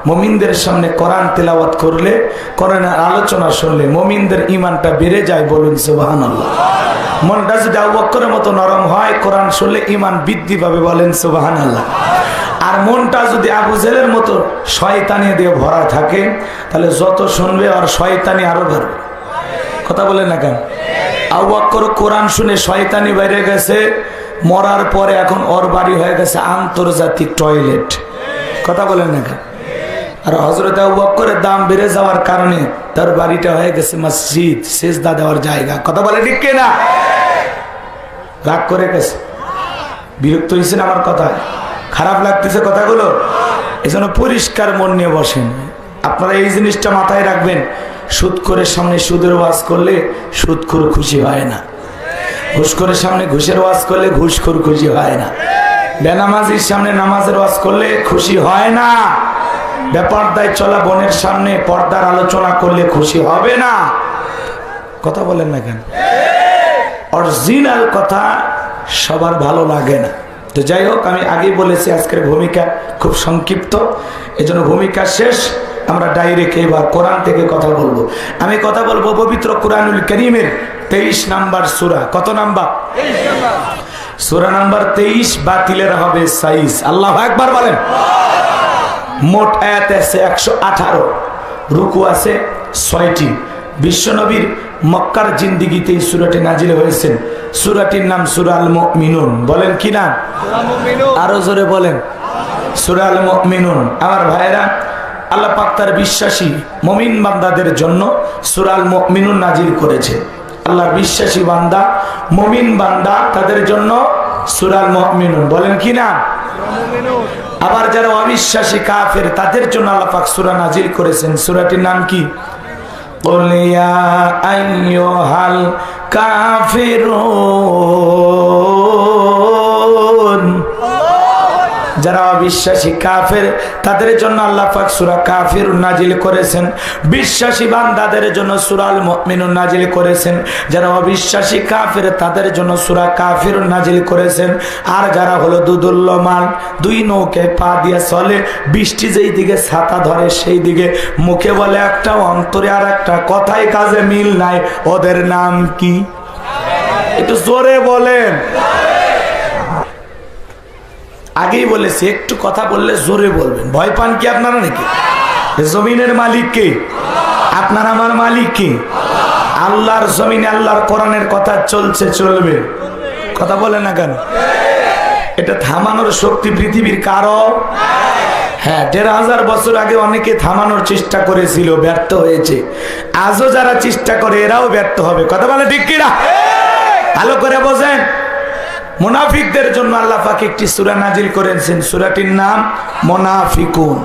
মুমিনদের সামনে কোরআন তেলাওয়াত করলে, কোরআনের আলোচনা শুনলে মুমিনদের ঈমানটা বেড়ে যায়। বলুন সুবহানাল্লাহ। মনটা যদি আবু বকরের মতো নরম হয়, কোরআন শুনলে ঈমান বৃদ্ধি পাবে। বলেন সুবহানাল্লাহ। আর মনটা যদি আবু জেহেলের মতো শয়তানি দিয়ে ভরা থাকে, তাহলে যত শুনবে আর শয়তানি আরো বাড়বে। কথা বলেন না কেন? আবু বকর কোরআন শুনে শয়তানি বাইরে গেছে, মরার পরে এখন ওর বাড়ি হয়ে গেছে আন্তর্জাতিক টয়লেট। কথা বলেন না কেন? আর হযরত আবু বকরের দাম বেড়ে যাওয়ার কারণে তার বাড়িটা হয়ে গেছে মসজিদ, সিজদা দেওয়ার জায়গা। কথা বলে ঠিক কিনা? রাগ করে গেছে, বিরক্ত হয়েছেন আমার কথায়, খারাপ লাগতেছে কথাগুলো। এজন্য পরিষ্কার মন নিয়ে বসেন। আপনারা এই জিনিসটা মাথায় রাখবেন, সুদখোরের সামনে সুদের ওয়াজ করলে সুদখোর খুশি হয় না, ঘুষখোরের সামনে ঘুষের ওয়াজ করলে ঘুষখোর খুশি হয় না, বেনামাজির সামনে নামাজের ওয়াজ করলে খুশি হয় না, বেপরদায় চলা বোনের সামনে পর্দার আলোচনা করলে খুশি হবে না। কথা বলেন না কেন? অরিজিনাল কথা সবার ভালো লাগে না। তো যাই হোক, আমি আগেই বলেছি আজকের ভূমিকা খুব সংক্ষিপ্ত, এজন্য ভূমিকা শেষ। আমরা ডাইরেক্ট এবার কোরআন থেকে কথা বলবো। আমি কথা বলবো পবিত্র কোরআনুল কারীমের 23 নাম্বার সূরা। কত নাম্বার? সূরা নাম্বার 23। বাতিলের হবে 26। আল্লাহু আকবার বলেন। মোট আয়াত আছে 118, রুকু আছে 6টি। বিশ্বনবীর মক্কার জিন্দেগিতে এই সূরাটি নাজিল হয়েছে। সূরাটির নাম সূরা আল মুমিনুন। বলেন কি নাম? আরো জোরে বলেন, সূরা আল মুমিনুন। আমার ভাইরা, আল্লাহ পাক তার বিশ্বাসী মুমিন বান্দাদের জন্য সূরা আল মুমিনুন নাজিল করেছে। আল্লাহর বিশ্বাসী বান্দা, মুমিন বান্দা, তাদের জন্য সূরা আল মুমিনুন। বলেন কি না? আবার যারা অবিশ্বাসী কাফের, তাদের জন্য আল্লাহ পাক সূরা নাজিল করেছেন। সূরাটির নাম কি? কুল ইয়া আইয়ুহাল কাফিরুন। যারা অবিশ্বাসী কাফের, তাদের জন্য আল্লাহ পাক সূরা কাফিরুন নাজিল করেছেন। বিশ্বাসী বান্দাদের জন্য সূরা আল মুমিনুন নাজিল করেছেন। যারা অবিশ্বাসী কাফের, তাদের জন্য সূরা কাফিরুন নাজিল করেছেন। আর যারা হলো দুদুল্যমান, দুই নৌকে পা দিয়ে চলে, বৃষ্টি যেই দিকে ছাতা ধরে সেই দিকে, মুখে বলে একটা, অন্তরে আর একটা, কথায় কাজে মিল নাই, ওদের নাম কি? একটু জোরে বলেন। আগেই বলেছি, একটু কথা বললে জোরে বলবেন। ভয় পান কি আপনারা নাকি? জমিনের মালিক কে? আপনার আমার মালিক কে? আল্লাহর জমিনে আল্লাহর কোরআনের কথা চলছে, চলবে। কথা বলে না কেন? এটা থামানোর শক্তি পৃথিবীর কারো? হ্যাঁ, 1500 বছর আগে অনেকে থামানোর চেষ্টা করেছিল, ব্যর্থ হয়েছে। আজও যারা চেষ্টা করে এরাও ব্যর্থ হবে। কথা বলে ঠিক কিনা? ভালো করে বোঝেন। মুনাফিকদের জন্য আল্লাহ পাক একটি সূরা নাজিল করেছেন। সূরাটির নাম মুনাফিকুন।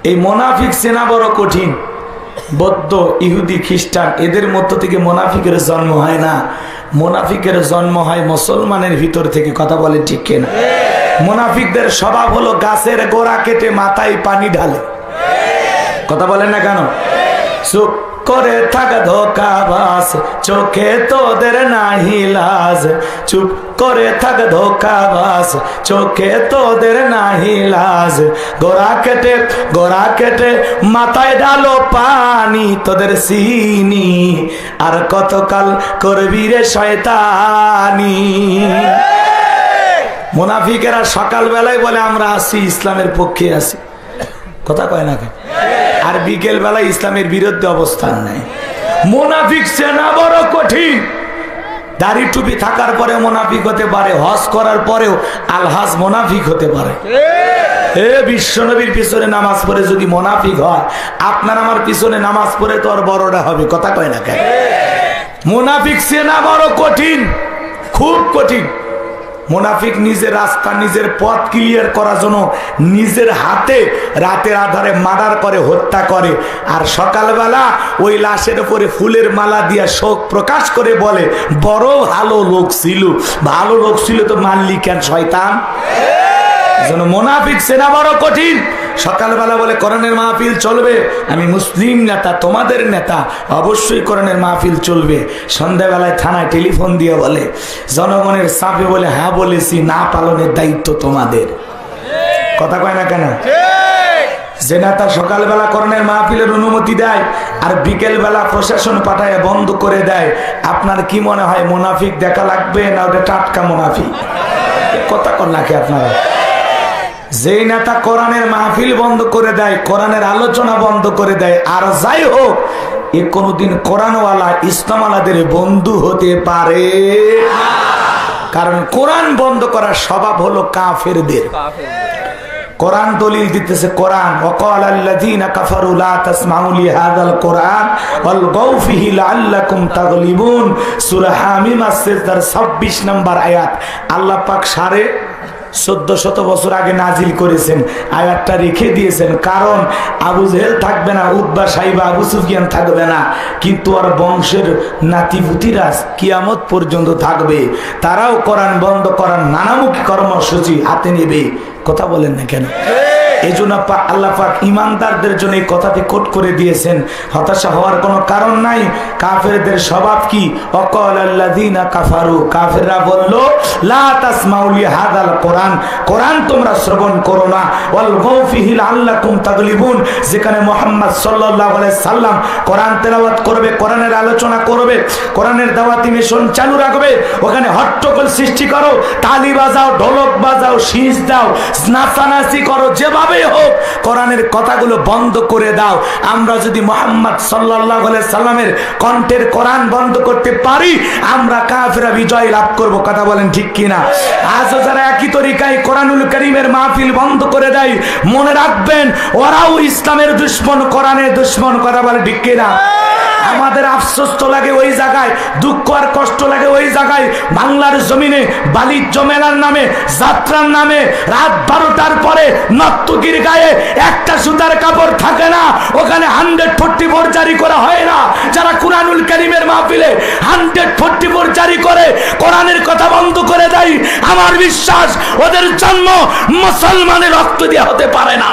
এই মুনাফিক চেনা বড় কঠিন। বৌদ্ধ, ইহুদি, খ্রিস্টান, এদের মধ্য থেকে মুনাফিকের জন্ম হয় না। মুনাফিকের জন্ম হয় মুসলমানের ভিতর থেকে। কথা বলে ঠিক কিনা? মুনাফিকদের স্বভাব হলো গাছের গোড়া কেটে মাথায় পানি ঢালে। কথা বলেন না কেন? চুপ করে থাক ধোঁকাবাজ, চোখে তোদের নাহি লাজ। চুপ করে থাক ধোঁকাবাজ, চোখে তোদের নাহি লাজ। গোড়া কেটে মাথায় ডালো পানি, তোদের চিনি আর কতকাল করবি রে শয়তানি। মুনাফিকেরা সকাল বেলায় বলে আমরা আছি, ইসলামের পক্ষে আছি। কথা কয় না কেন? আর বিকেল বেলায় ইসলামের বিরুদ্ধে অবস্থান নেয়। মুনাফিক চেনা বড় কঠিন। দাড়ি টুপি থাকার পরে মুনাফিক হতে পারে, হজ করার পরেও আলহাজ মুনাফিক হতে পারে। বিশ্বনবীর পিছনে নামাজ পড়ে যদি মুনাফিক হয়, আপনার আমার পিছনে নামাজ পড়ে তো আর বড়টা হবে। কথা কয় না কেন? মুনাফিক চেনা বড় কঠিন, খুব কঠিন। মুনাফিক নিজের রাস্তা, নিজের পথ ক্লিয়ার করার জন্য নিজের হাতে রাতের আধারে মার্ডার করে, হত্যা করে। আর সকালবেলা ওই লাশের উপরে ফুলের মালা দিয়া শোক প্রকাশ করে বলে, বড় ভালো লোক ছিল। ভালো লোক ছিল তো মানলি কেন শয়তান? যেন মুনাফিক চেনা বড় কঠিন। সকালবেলা বলে কোরআনের মাহফিল চলবে, আমি মুসলিম নেতা, তোমাদের নেতা, অবশ্যই কোরআনের মাহফিল চলবে। সন্ধ্যাবেলায় থানায় টেলিফোন দিয়ে বলে, জনগণের চাপে বলে হ্যাঁ বলেছি, না পালনের দায়িত্ব তোমাদের। কথা কয় না কেন? যে নেতা সকালবেলা কোরআনের মাহফিলের অনুমতি দেয় আর বিকেল বেলা প্রশাসন পাঠায় বন্ধ করে দেয়, আপনার কি মনে হয় মুনাফিক দেখা লাগবে না ওটা টাটকা মুনাফিক? কথা কন নাকি আপনারা? যেই নেতা কোরআনের মাহফিল বন্ধ করে দেয়, কোরআনের আলোচনা বন্ধ করে দেয়, আর যাই হোক, এ কোনদিন কোরআনওয়ালা ইসলামওয়ালাদের বন্ধু হতে পারে? কারণ কোরআন বন্ধ করার স্বভাব হলো কাফেরদের। কোরআন দলিল দিতেছে, কোরআন ওয়াকাল আল্লাযীনা কাফারু লা তাসমাউ লিহাযাল কোরআন ওয়ালগাউ ফীহি লাআল্লাকুম তাগলিবুন। সূরা হামিম আস-সিজদার 26 নম্বর আয়াত। আল্লাহ পাক 1450 বছর আগে নাজিল করেছেন, আয়াতটা রেখে দিয়েছেন। কারণ আবু জেহেল থাকবে না, উতবা সাইবা আবু সুফিয়ান থাকবে না, কিন্তু আর বংশের নাতিপুতিরা কিয়ামত পর্যন্ত থাকবে। তারাও কোরআন বন্ধ করার নানামুখী কর্মসূচি হাতে নেবে। কথা বলেন না কেন? এই জন্য আল্লাহ পাক ইমানদারদের জন্য এই কথাটি কোট করে দিয়েছেন। হতাশা হওয়ার কোনো কারণ নাই। কাফেরদের স্বভাব কি? ওয়াকাল আল্লাযীনা কাফারু, কাফেররা বলল লা তাসমাউ লিহাযাল কোরআন, কোরআন তোমরা শ্রবণ করো না, ওয়ালগাউ ফীহি লাআল্লাকুম তাগলিবুন, যেখানে মুহাম্মদ সাল্লাল্লাহু আলাইহি সাল্লাম কোরআন তেলাওয়াত করবে, কোরআনের আলোচনা করবে, কোরআনের দাওয়াতি মিশন চালু রাখবে, ওখানে হট্টগোল সৃষ্টি করো, তালি বাজাও, ঢোলক বাজাও, শীষ দাও, নাচানাচি করো, যেভাবে হোক কোরআনের কথাগুলো বন্ধ করে দাও। আমরা যদি মুহাম্মদ সাল্লাল্লাহু আলাইহি সাল্লামের কণ্ঠের কোরআন বন্ধ করতে পারি, আমরা কাফেররা বিজয় লাভ করব। কথা বলেন ঠিক কিনা? আজ যারা একই তরিকায় কোরআনুল কারীমের মাহফিল বন্ধ করে দেয়, মনে রাখবেন ওরাও ইসলামের দুশমন, কোরআনের দুশমন। কথা বলে ঠিক কিনা? আমাদের আফসোস তো লাগে ওই জায়গায়, দুঃখ আর কষ্ট লাগে ওই জায়গায়। বাংলার জমিনে বাণিজ্য মেলার নামে, যাত্রার নামে রাত 12টার পরে নর্তকীর গায়ে একটা সুতার কাপড় থাকে না, ওখানে 144 জারি করা হয় না। যারা কুরআনুল কারীমের মাহফিলে 144 জারি করে কোরআনের কথা বন্ধ করে দেয়, আমার বিশ্বাস ওদের জন্ম মুসলমানের রক্ত দিয়ে হতে পারে না।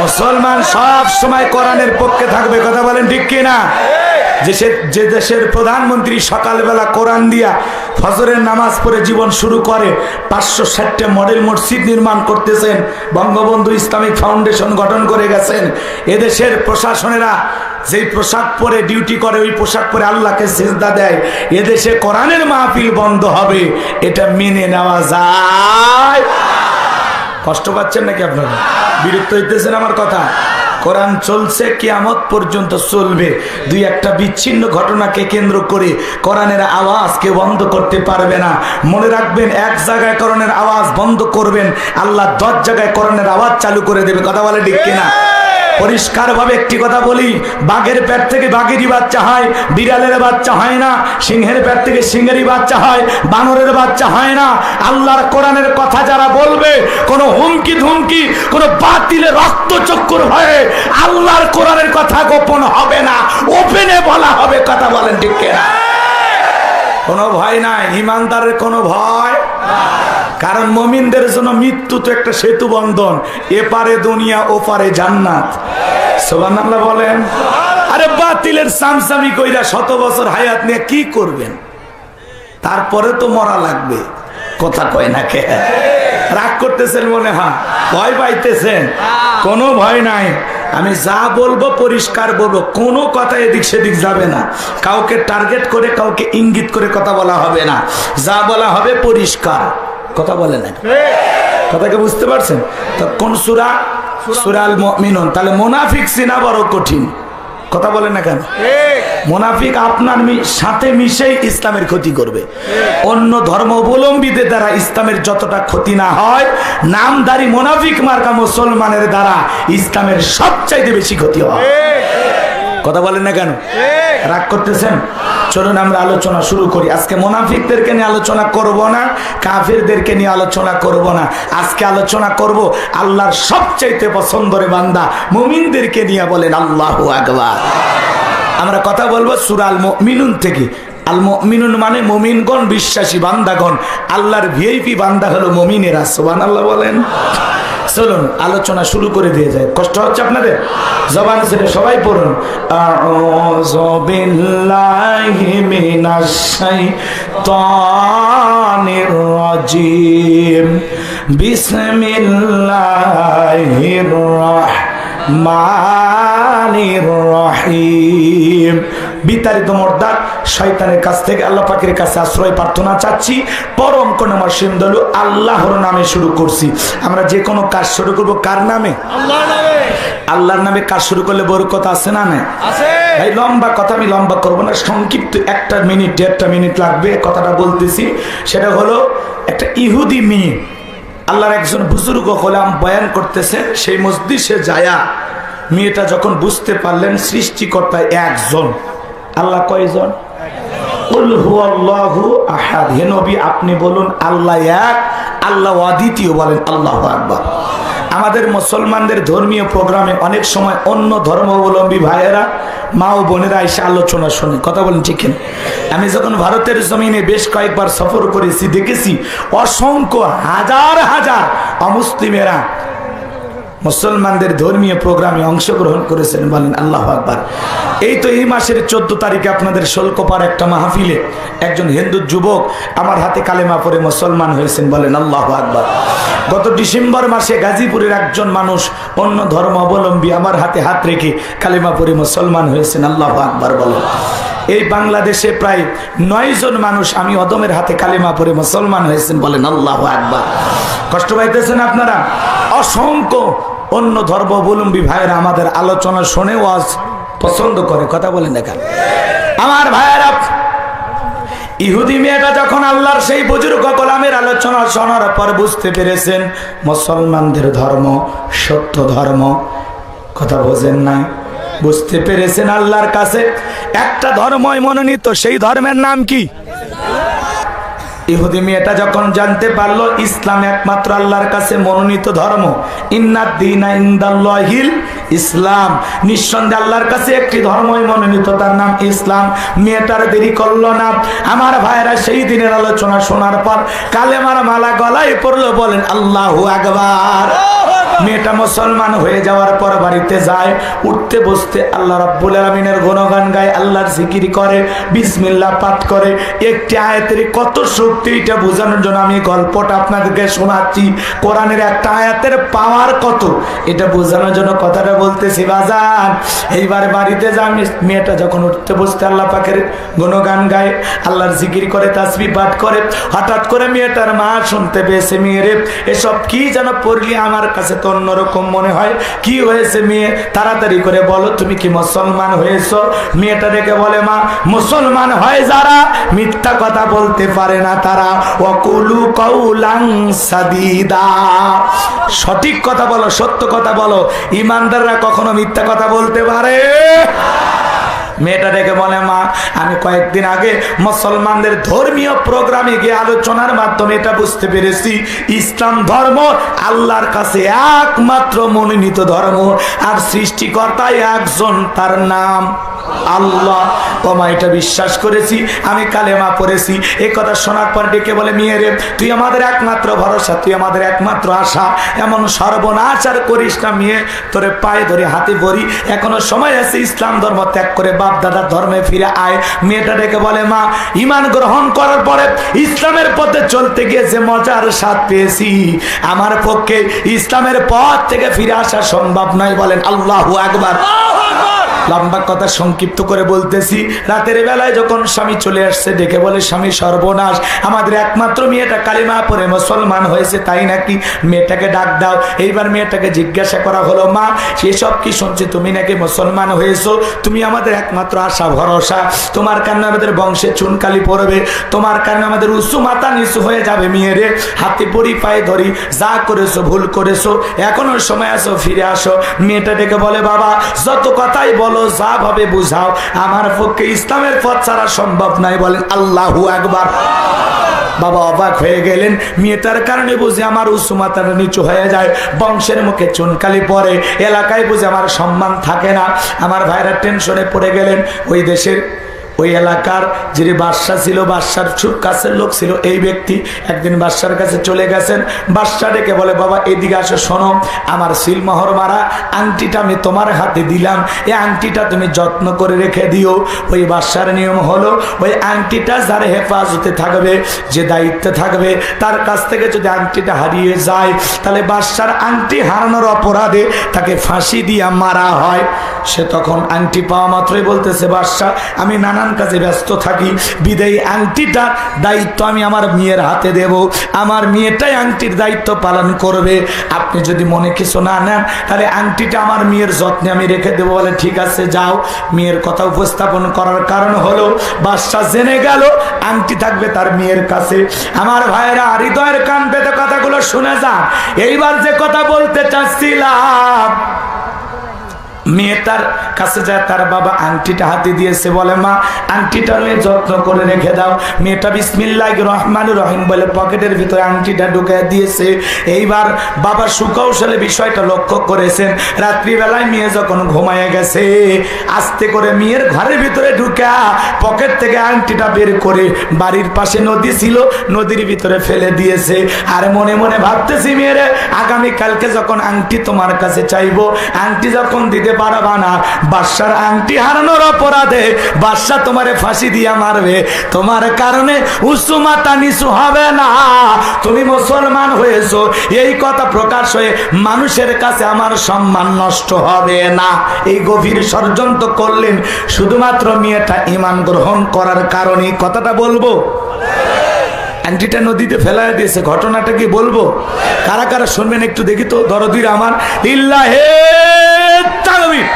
মুসলমান সব সময় কোরআনের পক্ষে থাকবে। কথা বলেন ঠিক কিনা? যে দেশের প্রধানমন্ত্রী সকালবেলা কোরআন দিয়া ফজরের নামাজ পড়ে জীবন শুরু করে, 560টা মডেল মসজিদ নির্মাণ করতেছেন, বঙ্গবন্ধু ইসলামিক ফাউন্ডেশন গঠন করে গেছেন, এদেশের প্রশাসনেরা যেই পোশাক পরে ডিউটি করে, ওই পোশাক পরে আল্লাহকে সিজদা দেয়, এদেশে কোরআনের মাহফিল বন্ধ হবে, এটা মেনে নেওয়া যায়? কষ্ট পাচ্ছেন নাকি আপনারা? বিরক্ত হইতেছেন আমার কথা? কোরআন চলছে, কিয়ামত পর্যন্ত চলবে। দুই একটা বিচ্ছিন্ন ঘটনাকে কেন্দ্র করে কোরআনের আওয়াজ কেউ বন্ধ করতে পারবে না। মনে রাখবেন, এক জায়গায় কোরআনের আওয়াজ বন্ধ করবেন, আল্লাহ 10 জায়গায় কোরআনের আওয়াজ চালু করে দেবে। কথা বলে ঠিক কিনা? পরিষ্কার ভাবে একটি কথা বলি, বাঘের পেট থেকে বাঘেরই বাচ্চা হয়, বিড়ালের বাচ্চা হয় না। সিংহের পেট থেকে সিংহেরই বাচ্চা হয়, বানরের বাচ্চা হয় না। আল্লাহর কোরআনের কথা যারা বলবে, কোনো হুমকি ধুমকি, কোনো বাতিলে রক্তচক্ষুর হয়ে আল্লাহর কোরআনের কথা গোপন হবে না, ওপেনে বলা হবে। কথা বলেন ঠিক কিনা? কোনো ভয় নাই, ইমানদারের কোনো ভয়। কারণ মুমিনদের জন্য মৃত্যু তো একটা সেতু বন্ধন, এপারে দুনিয়া ওপারে জান্নাত। সুবহানাল্লাহ বলেন। আরে বাতিলের সামসামি কইরা 100 বছর হায়াত নিয়ে কি করবেন? তারপরে তো মরা লাগবে। কথা কয় না কে? রাগ করতেছেন মনে হয়, ভয় পাইতেছেন? কোনো ভয় নাই। আমি যা বলবো পরিষ্কার বলবো, কোনো কথা এদিক সেদিক যাবে না। কাউকে টার্গেট করে, কাউকে ইঙ্গিত করে কথা বলা হবে না। যা বলা হবে পরিষ্কার। কথা বলে না? কথাকে বুঝতে পারছেন তো? কোন সূরা? সূরা আল মুমিনুন। তাহলে মুনাফিক চিনা বড় কঠিন। কথা বলে না কেন? মুনাফিক আপনার সাথে মিশেই ইসলামের ক্ষতি করবে। অন্য ধর্মাবলম্বীদের দ্বারা ইসলামের যতটা ক্ষতি না হয়, নামধারী মুনাফিক মার্কা মুসলমানের দ্বারা ইসলামের সবচাইতে বেশি ক্ষতি হয়। কথা বলেন না কেন? রাগ করতেছেন? চলুন আমরা আলোচনা শুরু করি। আজকে মুনাফিকদেরকে নিয়ে আলোচনা করব না, কাফিরদেরকে নিয়ে আলোচনা করব না। আজকে আলোচনা করব আল্লাহর সবচাইতে পছন্দের বান্দা মুমিনদেরকে নিয়ে। বলেন আল্লাহু আকবার। আমরা কথা বলবো সূরা আল মুমিনুন থেকে। আল মুমিনুন মানে মুমিনগণ, বিশ্বাসী বান্দাগণ। আল্লাহর ভিআইপি বান্দা হলো মুমিনেরা। সুবহানাল্লাহ বলেন। চলুন আলোচনা শুরু করে দিয়ে যায়। কষ্ট হচ্ছে আপনাদের? জবান ছেড়ে সবাই পড়ুন। আউযু বিল্লাহি মিনাশ শাইতানির রাজিম। বিসমিল্লাহির রাহমানির রহিম। বিতাড়িত মোর্দার শয়তানের কাছ থেকে আল্লাহ পাকের কাছে আশ্রয় প্রার্থনা চাচ্ছি। পরম করুণাময় অসীম দয়ালু আল্লাহর নামে শুরু করছি। আমরা যে কোনো কাজ শুরু করব কার নামে? আল্লাহর নামে। আল্লাহর নামে কাজ শুরু করলে বরকত আছে না নাই? আছে। ভাই লম্বা কথা আমি লম্বা করব না, সংক্ষিপ্ত 1 মিনিট 1.5 মিনিট লাগবে কথাটা বলতেছি। সেটা হলো একটা ইহুদি মেয়ে, আল্লাহর একজন বুজুর্গ গোলাম বয়ান করতেছে। সেই মজলিসে যায়া মেয়েটা যখন বুঝতে পারলেন সৃষ্টিকর্তা একজন, আল্লাহ কয়জন? কুল হুয়াল্লাহু আহাদ। হে নবী আপনি বলুন আল্লাহ এক, আল্লাহ অদ্বিতীয়, বলেন আল্লাহু আকবার। আমাদের মুসলমানদের ধর্মীয় প্রোগ্রামে অনেক সময় অন্য ধর্মাবলম্বী ভাইয়েরা মা ও বোনেরা এসে আলোচনা শুনে, কথা বলেন ঠিক না? আমি যখন ভারতের জমিনে বেশ কয়েকবার সফর করেছি, দেখেছি অসংখ্য হাজার হাজার অমুসলিমেরা মুসলমানদের ধর্মীয় প্রোগ্রামে অংশগ্রহণ করেছেন, বলেন আল্লাহু আকবার। এই তো এই মাসের 14 তারিখে আপনাদের শোলকোপার একটা মাহফিলে একজন হিন্দু যুবক আমার হাতে কালেমা পড়ে মুসলমান হয়েছেন, বলেন আল্লাহু আকবার। গত ডিসেম্বর মাসে গাজীপুরের একজন মানুষ অন্য ধর্মাবলম্বী আমার হাতে হাত রেখে কালেমা পড়ে মুসলমান হয়েছেন, আল্লাহু আকবার বলেন। এই বাংলাদেশে প্রায় 9 জন মানুষ আমি অদমের হাতে কালেমা পড়ে মুসলমান হয়েছেন, বলেন আল্লাহু আকবার। কষ্ট পাইতেছেন আপনারা? অসংখ্য অন্য ধর্মাবলম্বী ভাইয়েরা আমাদের আলোচনা শুনে ওয়াজ পছন্দ করে, কথা বলেন না কেন? আমার ভাইয়েরা, ইহুদি মেয়েটা যখন আল্লাহর সেই বুজুর্গ গোলামের আলোচনা শোনার পর বুঝতে পেরেছেন মুসলমানদের ধর্ম সত্য ধর্ম, কথা বোঝেন নাই? বুঝতে পেরেছেন আল্লাহর কাছে একটা ধর্মই মনোনীত, সেই ধর্মের নাম কি? ইহুদি মেয়েটা যখন জানতে পারলো ইসলাম একমাত্র আল্লাহর কাছে মনোনীত ধর্ম, ইন্নাদ-দীনা ইনদাল্লাহিল ইসলাম, নিঃসন্দেহে আল্লাহর কাছে একটি ধর্মই মনোনীত, তার নাম ইসলাম। মেয়েটার দেরি করলো না। আমার ভাইরা সেই দিনের আলোচনা শোনার পর কালেমার মালা গলায় পড়লো, বলেন আল্লাহু আকবার। মেয়েটা মুসলমান হয়ে যাওয়ার পর বাড়িতে যায়, উঠতে বসতে আল্লাহ রাব্বুল আলামিনের গুণগান গায়, আল্লাহর জিকির করে, বিসমিল্লাহ পাঠ করে। একটি আয়াতের কত শক্তি এটা বোঝানোর জন্য আমি গল্পটা আপনাদেরকে শোনাচ্ছি। কোরআনের একটা আয়াতের পাওয়ার কত এটা বোঝানোর জন্য কথাটা বলতেছি বাজান। এইবার বাড়িতে যা মেয়েটা যখন উঠতে বসতে আল্লাহ পাকের গুণগান গায়, আল্লাহর জিকির করে, তাসবিহ পাঠ করে, হঠাৎ করে মেয়েটার মা শুনতে পেয়েছে, মেয়েরে এসব কি যেন পড়লি, আমার কাছে তো অন্যরকম মনে হয়, কি হয়েছে মেয়ে? তাড়াতাড়ি করে বলো, তুমি কি মুসলমান হয়েছো? মেয়েটা ডেকে বলে, মা মুসলমান হয় যারা মিথ্যা কথা বলতে পারে না তারা, ওয়াকুলু কাউলান সাদীদা, সঠিক কথা বলো, সত্য কথা বলো। ইমানদাররা কখনো মিথ্যা কথা বলতে পারে? মেয়েটা ডেকে বলে, মা আমি কয়েকদিন আগে মুসলমানদের ধর্মীয় প্রোগ্রামে গিয়ে আলোচনার মাধ্যমে এটা বুঝতে পেরেছি ইসলাম ধর্ম আল্লাহর কাছে একমাত্র মনোনীত ধর্ম, আর সৃষ্টিকর্তা একজন, তার নাম আল্লাহ। তোমা এটা বিশ্বাস করেছি, আমি কালেমা পড়েছি। এই কথা শোনার পর ডেকে বলে, মেয়েরে তুই আমাদের একমাত্র ভরসা, তুই আমাদের একমাত্র আশা, এমন সর্বনাশ আর করিস না মেয়ে, তোরে পায়ে ধরে হাতে ভরি, এখনো সময় আছে, ইসলাম ধর্ম ত্যাগ করে বাপ দাদার ধর্মে ফিরে আয়। মেয়েটা ডেকে বলে, মা ঈমান গ্রহণ করার পরে ইসলামের পথে চলতে গিয়ে যে মজার স্বাদ পেয়েছি, আমার পক্ষে ইসলামের পথ থেকে ফিরে আসা সম্ভব নয়, বলেন আল্লাহু আকবার। লম্বা কথা সংক্ষিপ্ত করে বলতেছি, রাতের বেলায় যখন স্বামী চলে আসছে ডেকে বলে, স্বামী সর্বনাশ, আমাদের একমাত্র মেয়েটা কালিমা পড়ে মুসলমান হয়েছে, তাই নাকি? মেয়েটাকে ডাক দাও। এইবার মেয়েটাকে জিজ্ঞাসা করা হলো, মা সেসব কি শুনছি, তুমি নাকি মুসলমান হয়েছো, তুমি আমাদের একমাত্র আশা ভরসা, তোমার কারণে আমাদের বংশে চুনকালি পড়বে, তোমার কারণে আমাদের উঁচু মাথা নিচু হয়ে যাবে, মেয়েরে হাতে পড়ি পায়ে ধরি, যা করেছো ভুল করেছো, এখনো সময় আসো, ফিরে আসো। মেয়েটা ডেকে বলে, বাবা যত কথাই বলো, যা ভাবে বুঝাও, আমার পক্ষে ইসলামের পথ ছাড়া সম্ভব নয়, বলেন আল্লাহু আকবার। বাবা অবাক হয়ে গেলেন, মেয়েটার কারণে বুঝে আমার উঁচু মাথাটা নিচু হয়ে যায়, বংশের মুখে চুনকালি পড়ে, এলাকায় বুঝে আমার সম্মান থাকে না। আমার ভাইরা টেনশনে পড়ে গেলেন। ওই এলাকার যিনি বাদশা ছিল, বাদশার খুব কাছের লোক ছিল এই ব্যক্তি, একদিন বাদশার কাছে চলে গেছেন। বাদশা ডেকে বলে, বাবা এদিকে আসো, শোনো, আমার সিলমোহর মারা আংটিটা আমি তোমার হাতে দিলাম, এই আংটিটা তুমি যত্ন করে রেখে দিও। ওই বাদশার নিয়ম হলো ওই আংটিটা যার হেফাজতে থাকবে, যে দায়িত্বে থাকবে, তার কাছ থেকে যদি আংটিটা হারিয়ে যায় তাহলে বাদশার আংটি হারানোর অপরাধে তাকে ফাঁসি দিয়া মারা হয়। সে তখন আংটি পাওয়া মাত্রই বলতেছে, বাদশা আমি নানান কাজে ব্যস্ত থাকি, বিদায়ী আংটিটার দায়িত্ব আমি আমার মেয়ের হাতে দেব, আমার মেয়েটাই আংটির দায়িত্ব পালন করবে। আপনি যদি মনে কিছু না নেন তাহলে আংটিটা আমার মেয়ের যত্নে আমি রেখে দেবো। বলে ঠিক আছে যাও। মেয়ের কথা উপস্থাপন করার কারণ হলো বাদশা জেনে গেল আংটি থাকবে তার মেয়ের কাছে। আমার ভাইরা হৃদয়ের কান পেতে কথাগুলো শুনে যান। এইবার যে কথা বলতে চাচ্ছিলাম, মেয়েটার কাছে যায়, তার বাবা আংটিটা হাতে দিয়েছে, বলে মা আংটিটা নিয়ে যত্ন করে রেখে দাও। মেয়েটা বিসমিল্লাহির রহমানির রহিম বলে পকেটের ভিতরে আংটিটা ঢুকিয়ে দিয়েছে। এইবার বাবা সুকৌশলে বিষয়টা লক্ষ্য করেছেন। রাত্রিবেলায় মেয়ে যখন ঘুমায় গেছে, আস্তে করে মেয়ের ঘরের ভিতরে ঢুকা পকেট থেকে আংটিটা বের করে বাড়ির পাশে নদী ছিল, নদীর ভিতরে ফেলে দিয়েছে। আর মনে মনে ভাবতেছি, মেয়েরে আগামীকালকে যখন আংটি তোমার কাছে চাইবো, আংটি যখন দিতে পারবা না, বাদশার আংটি হারানোর অপরাধে বাদশা তোমারে ফাঁসি দিয়া মারবে, তোমার কারণে উঁচু মাথা নিচু হবে না। তুমি মুসলমান হয়েছো এই কথা প্রকাশ হয়ে মানুষের কাছে আমার সম্মান নষ্ট হবে না। এই গভীর ষড়যন্ত্র করলেন শুধুমাত্র মেয়েটা ঈমান গ্রহণ করার কারণে। কথাটা বলবো, আংটিটা নদীতে ফেলায় দিয়েছে, ঘটনাটা কি বলবো? কারা কারা শুনবেন একটু দেখি তো, দরদির আমার লিল্লাহে তাকবীর।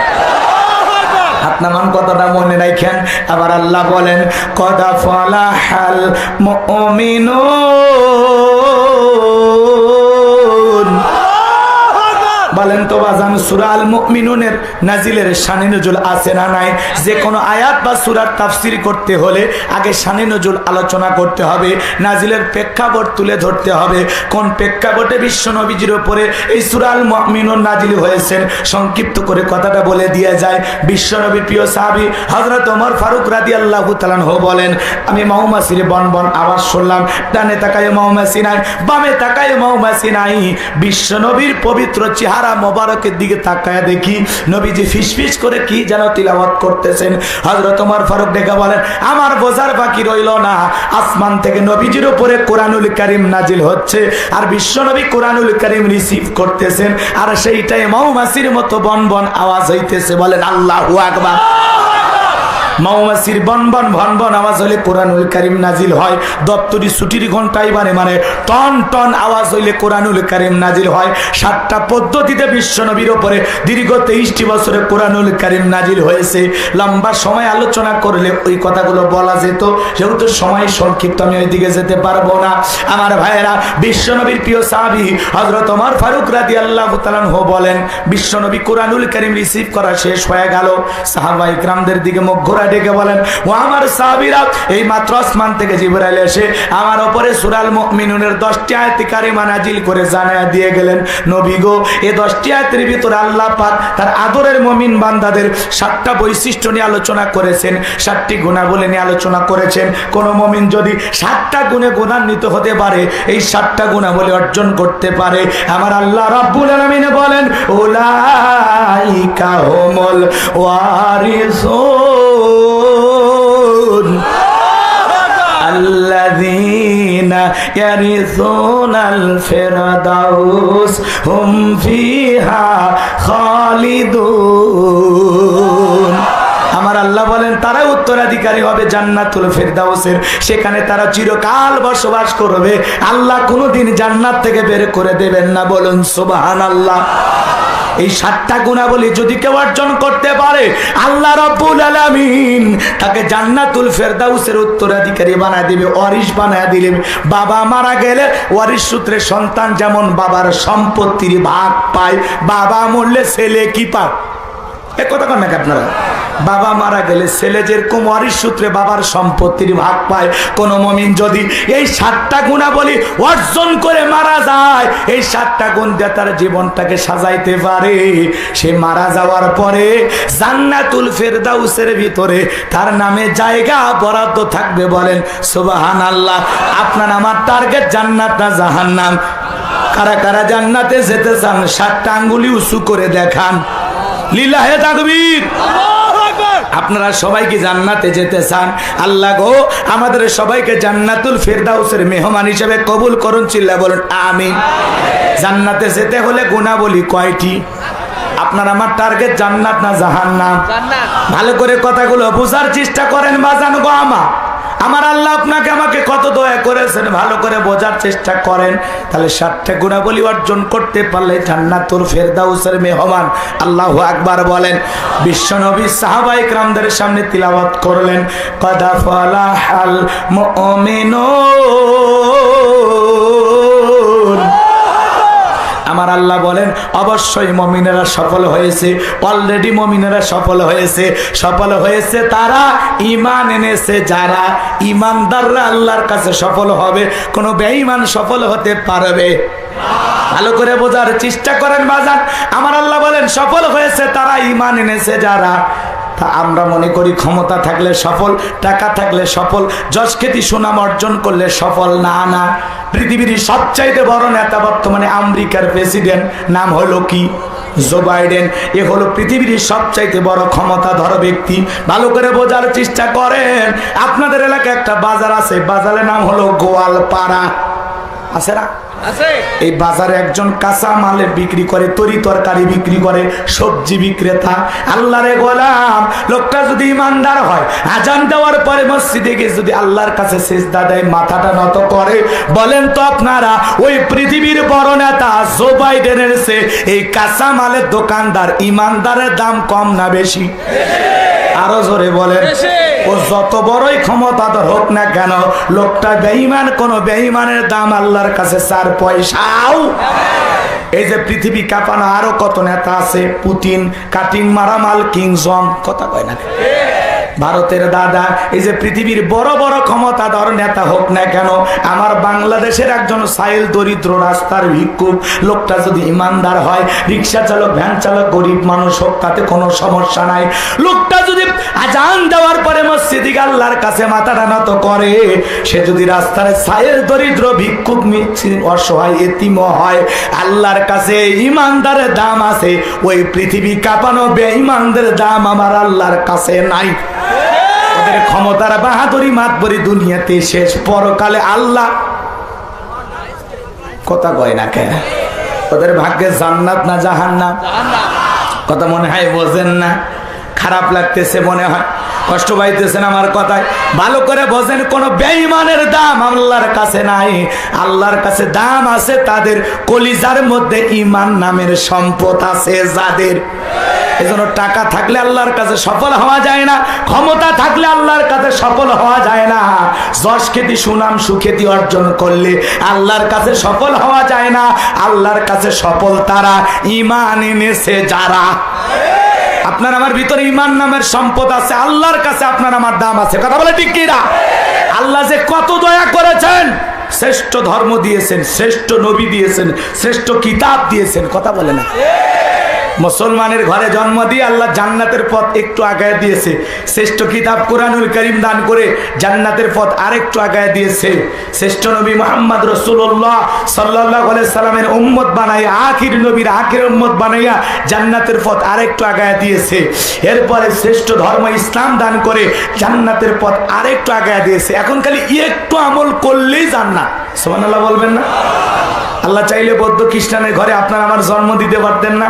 আপনার মান কথাটা মনে রাখেন। আবার আল্লাহ বলেন, কদ ফালাহাল মুমিনুন। বলেন তো বাজান, সূরা আল মুমিনুনের নাজিলের শানে নজুল আছে না নাই? যে কোনো আয়াত বা সূরার তাফসীর করতে হলে আগে শানে নজুল আলোচনা করতে হবে, নাজিলের প্রেক্ষাপট তুলে ধরতে হবে। কোন প্রেক্ষাপটে বিশ্ব নবীজির উপরে এই সূরা আল মুমিনুন নাজিল হয়েছেন সংক্ষিপ্ত করে কথাটা বলে দিয়ে যায়। বিশ্ব নবীর প্রিয় সাহাবী হযরত ওমর ফারুক রাদিয়াল্লাহু তাআলা আনহু বলেন, আমি মৌমাছির বনবন আওয়াজ শুনলাম, ডানে তাকায় মৌমাছি নাই, বামে তাকায় মৌমাছি নাই। বিশ্ব নবীর পবিত্র চেহারা মোবারকের দিকে তাকায় দেখি নবীজি ফিসফিস করে কি যেন তিলাওয়াত করতেছেন। হযরত ওমর ফারুক ডেকে বলেন, আমার বোঝার বাকি রইল না, আসমান থেকে নবীজির উপরে কোরআনুল কারীম নাজিল হচ্ছে আর বিশ্ব নবী কোরআনুল কারীম রিসিভ করতেছেন, আর সেইটাই মৌমাছির মতো বনবন আওয়াজ হইতেছে। বলেন আল্লাহু আকবার। মৌমাছির বনবন ভনবন আওয়াজ হলে কোরআনুল কারীম নাজিল হয়। দপ্তরি ছুটির ঘন্টায় মানে টন টন আওয়াজ হইলে কোরআনুল কারীম নাজিল হয়। 7টা পদ্ধতিতে বিশ্বনবীর উপরে দীর্ঘ 23টি বছরে কোরআনুল কারীম নাজিল হয়েছে। লম্বা সময় আলোচনা করলে ওই কথাগুলো বলা যেত, যেহেতু সময় সংক্ষিপ্ত আমি ওইদিকে যেতে পারবো না। আমার ভাইয়েরা, বিশ্বনবীর প্রিয় সাহাবী হযরত ওমর ফারুক রাদিয়াল্লাহু তাআলা আনহু বলেন, বিশ্বনবী কোরআনুল কারীম রিসিভ করা শেষ হয়ে গেল। সাহাবা ইকরামদের দিকে মুখ ঘোরা ডেকে বলেন, ও আমার সাহাবীরা, এই মাত্র আসমান থেকে জিবরাইল এসে আমার উপরে সূরা আল মুমিনুনের 10টি আয়াত কারিমা নাজিল করে জানায়া দিয়ে গেলেন, নবী গো, এই 10টি আয়াতের ভিতরে আল্লাহ পাক তার আদরের মুমিন বান্দাদের 7টা বৈশিষ্ট্য নিয়ে আলোচনা করেছেন, 7টি গুণাবলী নিয়ে আলোচনা করেছেন। কোন মুমিন যদি 7টা গুণে গুণান্বিত হতে পারে, এই 7টা গুণাবলী অর্জন করতে পারে, আমার আল্লাহ রাব্বুল আলামিন বলেন, উলাইকা হুমুল ওয়ারিসুন আল্লাযীনা ইয়ারিসুনাল ফিরদাউস হুম ফিহা খালিদুন। আমার আল্লাহ বলেন, তারা উত্তরাধিকারী হবে জান্নাতুল ফিরদাউসের, সেখানে তারা চিরকাল বসবাস করবে। আল্লাহ কোনোদিন জান্নাত থেকে বের করে দেবেন না। বলুন সুবহানাল্লাহ। এই 7টা গুণাবলী যদি কেউ অর্জন করতে পারে, আল্লাহ রাব্বুল আলামিন তাকে জান্নাতুল ফেরদাউসের উত্তরাধিকারী বানায় দিবে, ওয়ারিশ বানায় দিবে। বাবা মারা গেলে ওয়ারিশ সূত্রে সন্তান যেমন বাবার সম্পত্তির ভাগ পায়, বাবা মরলে ছেলে কি পায়? এ কথা কন নাকি আপনারা? বাবা মারা গেলে ছেলে যেরকম ওয়ারিশ সূত্রে বাবার সম্পত্তির ভাগ পায়, কোন মুমিন যদি এই 7টা গুণাবলী অর্জন করে মারা যায়, এই 7টা গুণ দিয়ে তার জীবনটাকে সাজাইতে পারে, সে মারা যাওয়ার পরে জান্নাতুল ফেরদাউসের ভিতরে তার নামে জায়গা বরাদ্দ থাকবে। বলেন সুবহানাল্লাহ। আপনার আমার টার্গেট জান্নাত না জাহান্নাম? কারা কারা জান্নাতে যেতে চান 7টা আঙ্গুলি উঁচু করে দেখান। লিল্লাহে তাকবীর। আপনারা সবাই কি জান্নাতে যেতে চান? আল্লাহ গো আমাদের সবাইকে জান্নাতুল ফেরদাউসের মেহমান হিসেবে কবুল করুন। চিল্লা বলুন আমিন। জান্নাতে যেতে হলে গুণাবলী কয়টি? আপনার আমার টার্গেট জান্নাত না জাহান্নাম? ভালো করে কথাগুলো বোঝার চেষ্টা করেন বাজান গো। আমার আল্লাহ আপনাকে আমাকে কত দয়া করেছেন, ভালো করে বোঝার চেষ্টা করেন। তাহলে 7টা গুণাবলী অর্জন করতে পারলে জান্নাতুল ফেরদাউসের মেহমান। আল্লাহু আকবার বলেন। বিশ্বনবী সাহাবায়ে কেরামদের সামনে তিলাওয়াত করলেন, কদ ফালাহাল মুমিনুন। আমার আল্লাহ বলেন অবশ্যই মুমিনেরা সফল হয়েছে, অলরেডি মুমিনেরা সফল হয়েছে। সফল হয়েছে তারা ঈমান এনেছে যারা। ঈমানদাররা আল্লাহর কাছে সফল হবে, কোনো বেঈমান সফল হতে পারবে? ভালো করে বোঝার চেষ্টা করেন বাজান। আমার আল্লাহ বলেন সফল হয়েছে তারা, ঈমান এনেছে যারা। তা আমরা মনে করি ক্ষমতা থাকলে সফল, টাকা থাকলে সফল, যশ খ্যাতি সুনাম অর্জন করলে সফল। না না, পৃথিবীর সবচাইতে বড় নেতা বর্তমানে আমেরিকার প্রেসিডেন্ট, নাম হলো কি? Joe Biden. এ হলো পৃথিবীর সবচাইতে বড় ক্ষমতাধর ব্যক্তি। ভালো করে বোঝার চেষ্টা করেন। আপনাদের এলাকায় একটা বাজার আছে, বাজারের নাম হলো গোয়ালপাড়া। আছে না? এই বাজারে একজন কাঁচা মালের বিক্রি করে, তরি তরকারি বিক্রি করে, সবজি বিক্রেতা। আল্লাহরে গোলাম, লোকটা যদি ইমানদার হয়, আজান দেওয়ার পরে মসজিদে গিয়ে যদি আল্লাহর কাছে সিজদা দেয়, মাথাটা নত করে, বলেন তো আপনারা ওই পৃথিবীর বড় নেতা জো বাইডেনের চেয়ে এই কাঁচা মালের দোকানদার ইমানদারের দাম কম না বেশি? আরো জোরে বলেন। ও যত বড়ই ক্ষমতাধর হোক না কেন, লোকটা বেঈমান, কোন বেঈমানের দাম আল্লাহর কাছে 4 পয়সাও। এই যে পৃথিবী কাঁপানো আরো কত নেতা আছে, পুতিন, কাটিং মারামাল, কিং জং, কথা কয় না? ভারতের দাদা। এই যে পৃথিবীর বড় বড় ক্ষমতাধর নেতা হোক না কেন, আমার বাংলাদেশের একজন সাইল দরিদ্র রাস্তার ভিক্ষুক, লোকটা যদি ইমানদার হয়, রিক্সা চালক, ভ্যান চালক, গরিব মানুষ হোক, তাতে কোনো সমস্যা নাই। লোকটা যদি আজান দেওয়ার পরে মসজিদে আল্লাহর কাছে মাথাটা নত করে, সে যদি রাস্তার সাইল দরিদ্র ভিক্ষুক, অসহায় এতিম হয়, আল্লাহর কাছে ইমানদারের দাম আছে। ওই পৃথিবী কাঁপানো বেঈমানদের দাম আমার আল্লাহর কাছে নাই। ওদের ক্ষমতার বাহাদুরি মাতবরি দুনিয়াতে শেষ, পরকালে আল্লাহ কথা কয় না কেন? ওদের ভাগ্যে জান্নাত না জাহান্নাম? কথা মনে হয় বোঝেন না, খারাপ লাগতেছে মনে হয়, কষ্ট পাইতেছেন আমার কথায়। ভালো করে বোঝেন, কোন বেঈমানের দাম আল্লাহর কাছে নাই। আল্লাহর কাছে দাম আছে তাদের কলিজার মধ্যে ঈমান নামের সম্পদ আছে যাদের। এজন্য টাকা থাকলে আল্লাহর কাছে সফল হওয়া যায় না, ক্ষমতা থাকলে আল্লাহর কাছে সফল হওয়া যায় না, যশ খ্যাতি সুনাম সুখ্যাতি অর্জন করলে আল্লাহর কাছে সফল হওয়া যায় না। আল্লাহর কাছে সফল তারা, ঈমান এনেছে যারা। আপনার আমার ভিতরে ঈমান নামের সম্পদ আছে, আল্লাহর কাছে আপনার আমার দাম আছে। কথা বলে ঠিক কিনা? আল্লাহ যে কত দয়া করেছেন, শ্রেষ্ঠ ধর্ম দিয়েছেন, শ্রেষ্ঠ নবী দিয়েছেন, শ্রেষ্ঠ কিতাব দিয়েছেন। কথা বলে না? মুসলমানের ঘরে জন্ম দিয়ে আল্লাহ জান্নাতের পথ একটু আগায় দিয়েছে। শ্রেষ্ঠ কিতাব কুরআনুল কারীম দান করে জান্নাতের পথ আরেকটু আগায় দিয়েছে। শ্রেষ্ঠ নবী মুহাম্মদ রাসূলুল্লাহ সাল্লাল্লাহু আলাইহি সাল্লামের উম্মত বানাইয়া, আখির নবীর আখির উম্মত বানাইয়া জান্নাতের পথ আরেকটু আগায় দিয়েছে। এরপরে শ্রেষ্ঠ ধর্ম ইসলাম দান করে জান্নাতের পথ আরেকটু আগায় দিয়েছে। এখন খালি একটু আমল করলেই জান্নাত। সুবহানাল্লাহ বলবেন না? আল্লাহ চাইলে বৌদ্ধ খ্রিস্টানের ঘরে আপনার আমার জন্ম দিতে পারতেন না?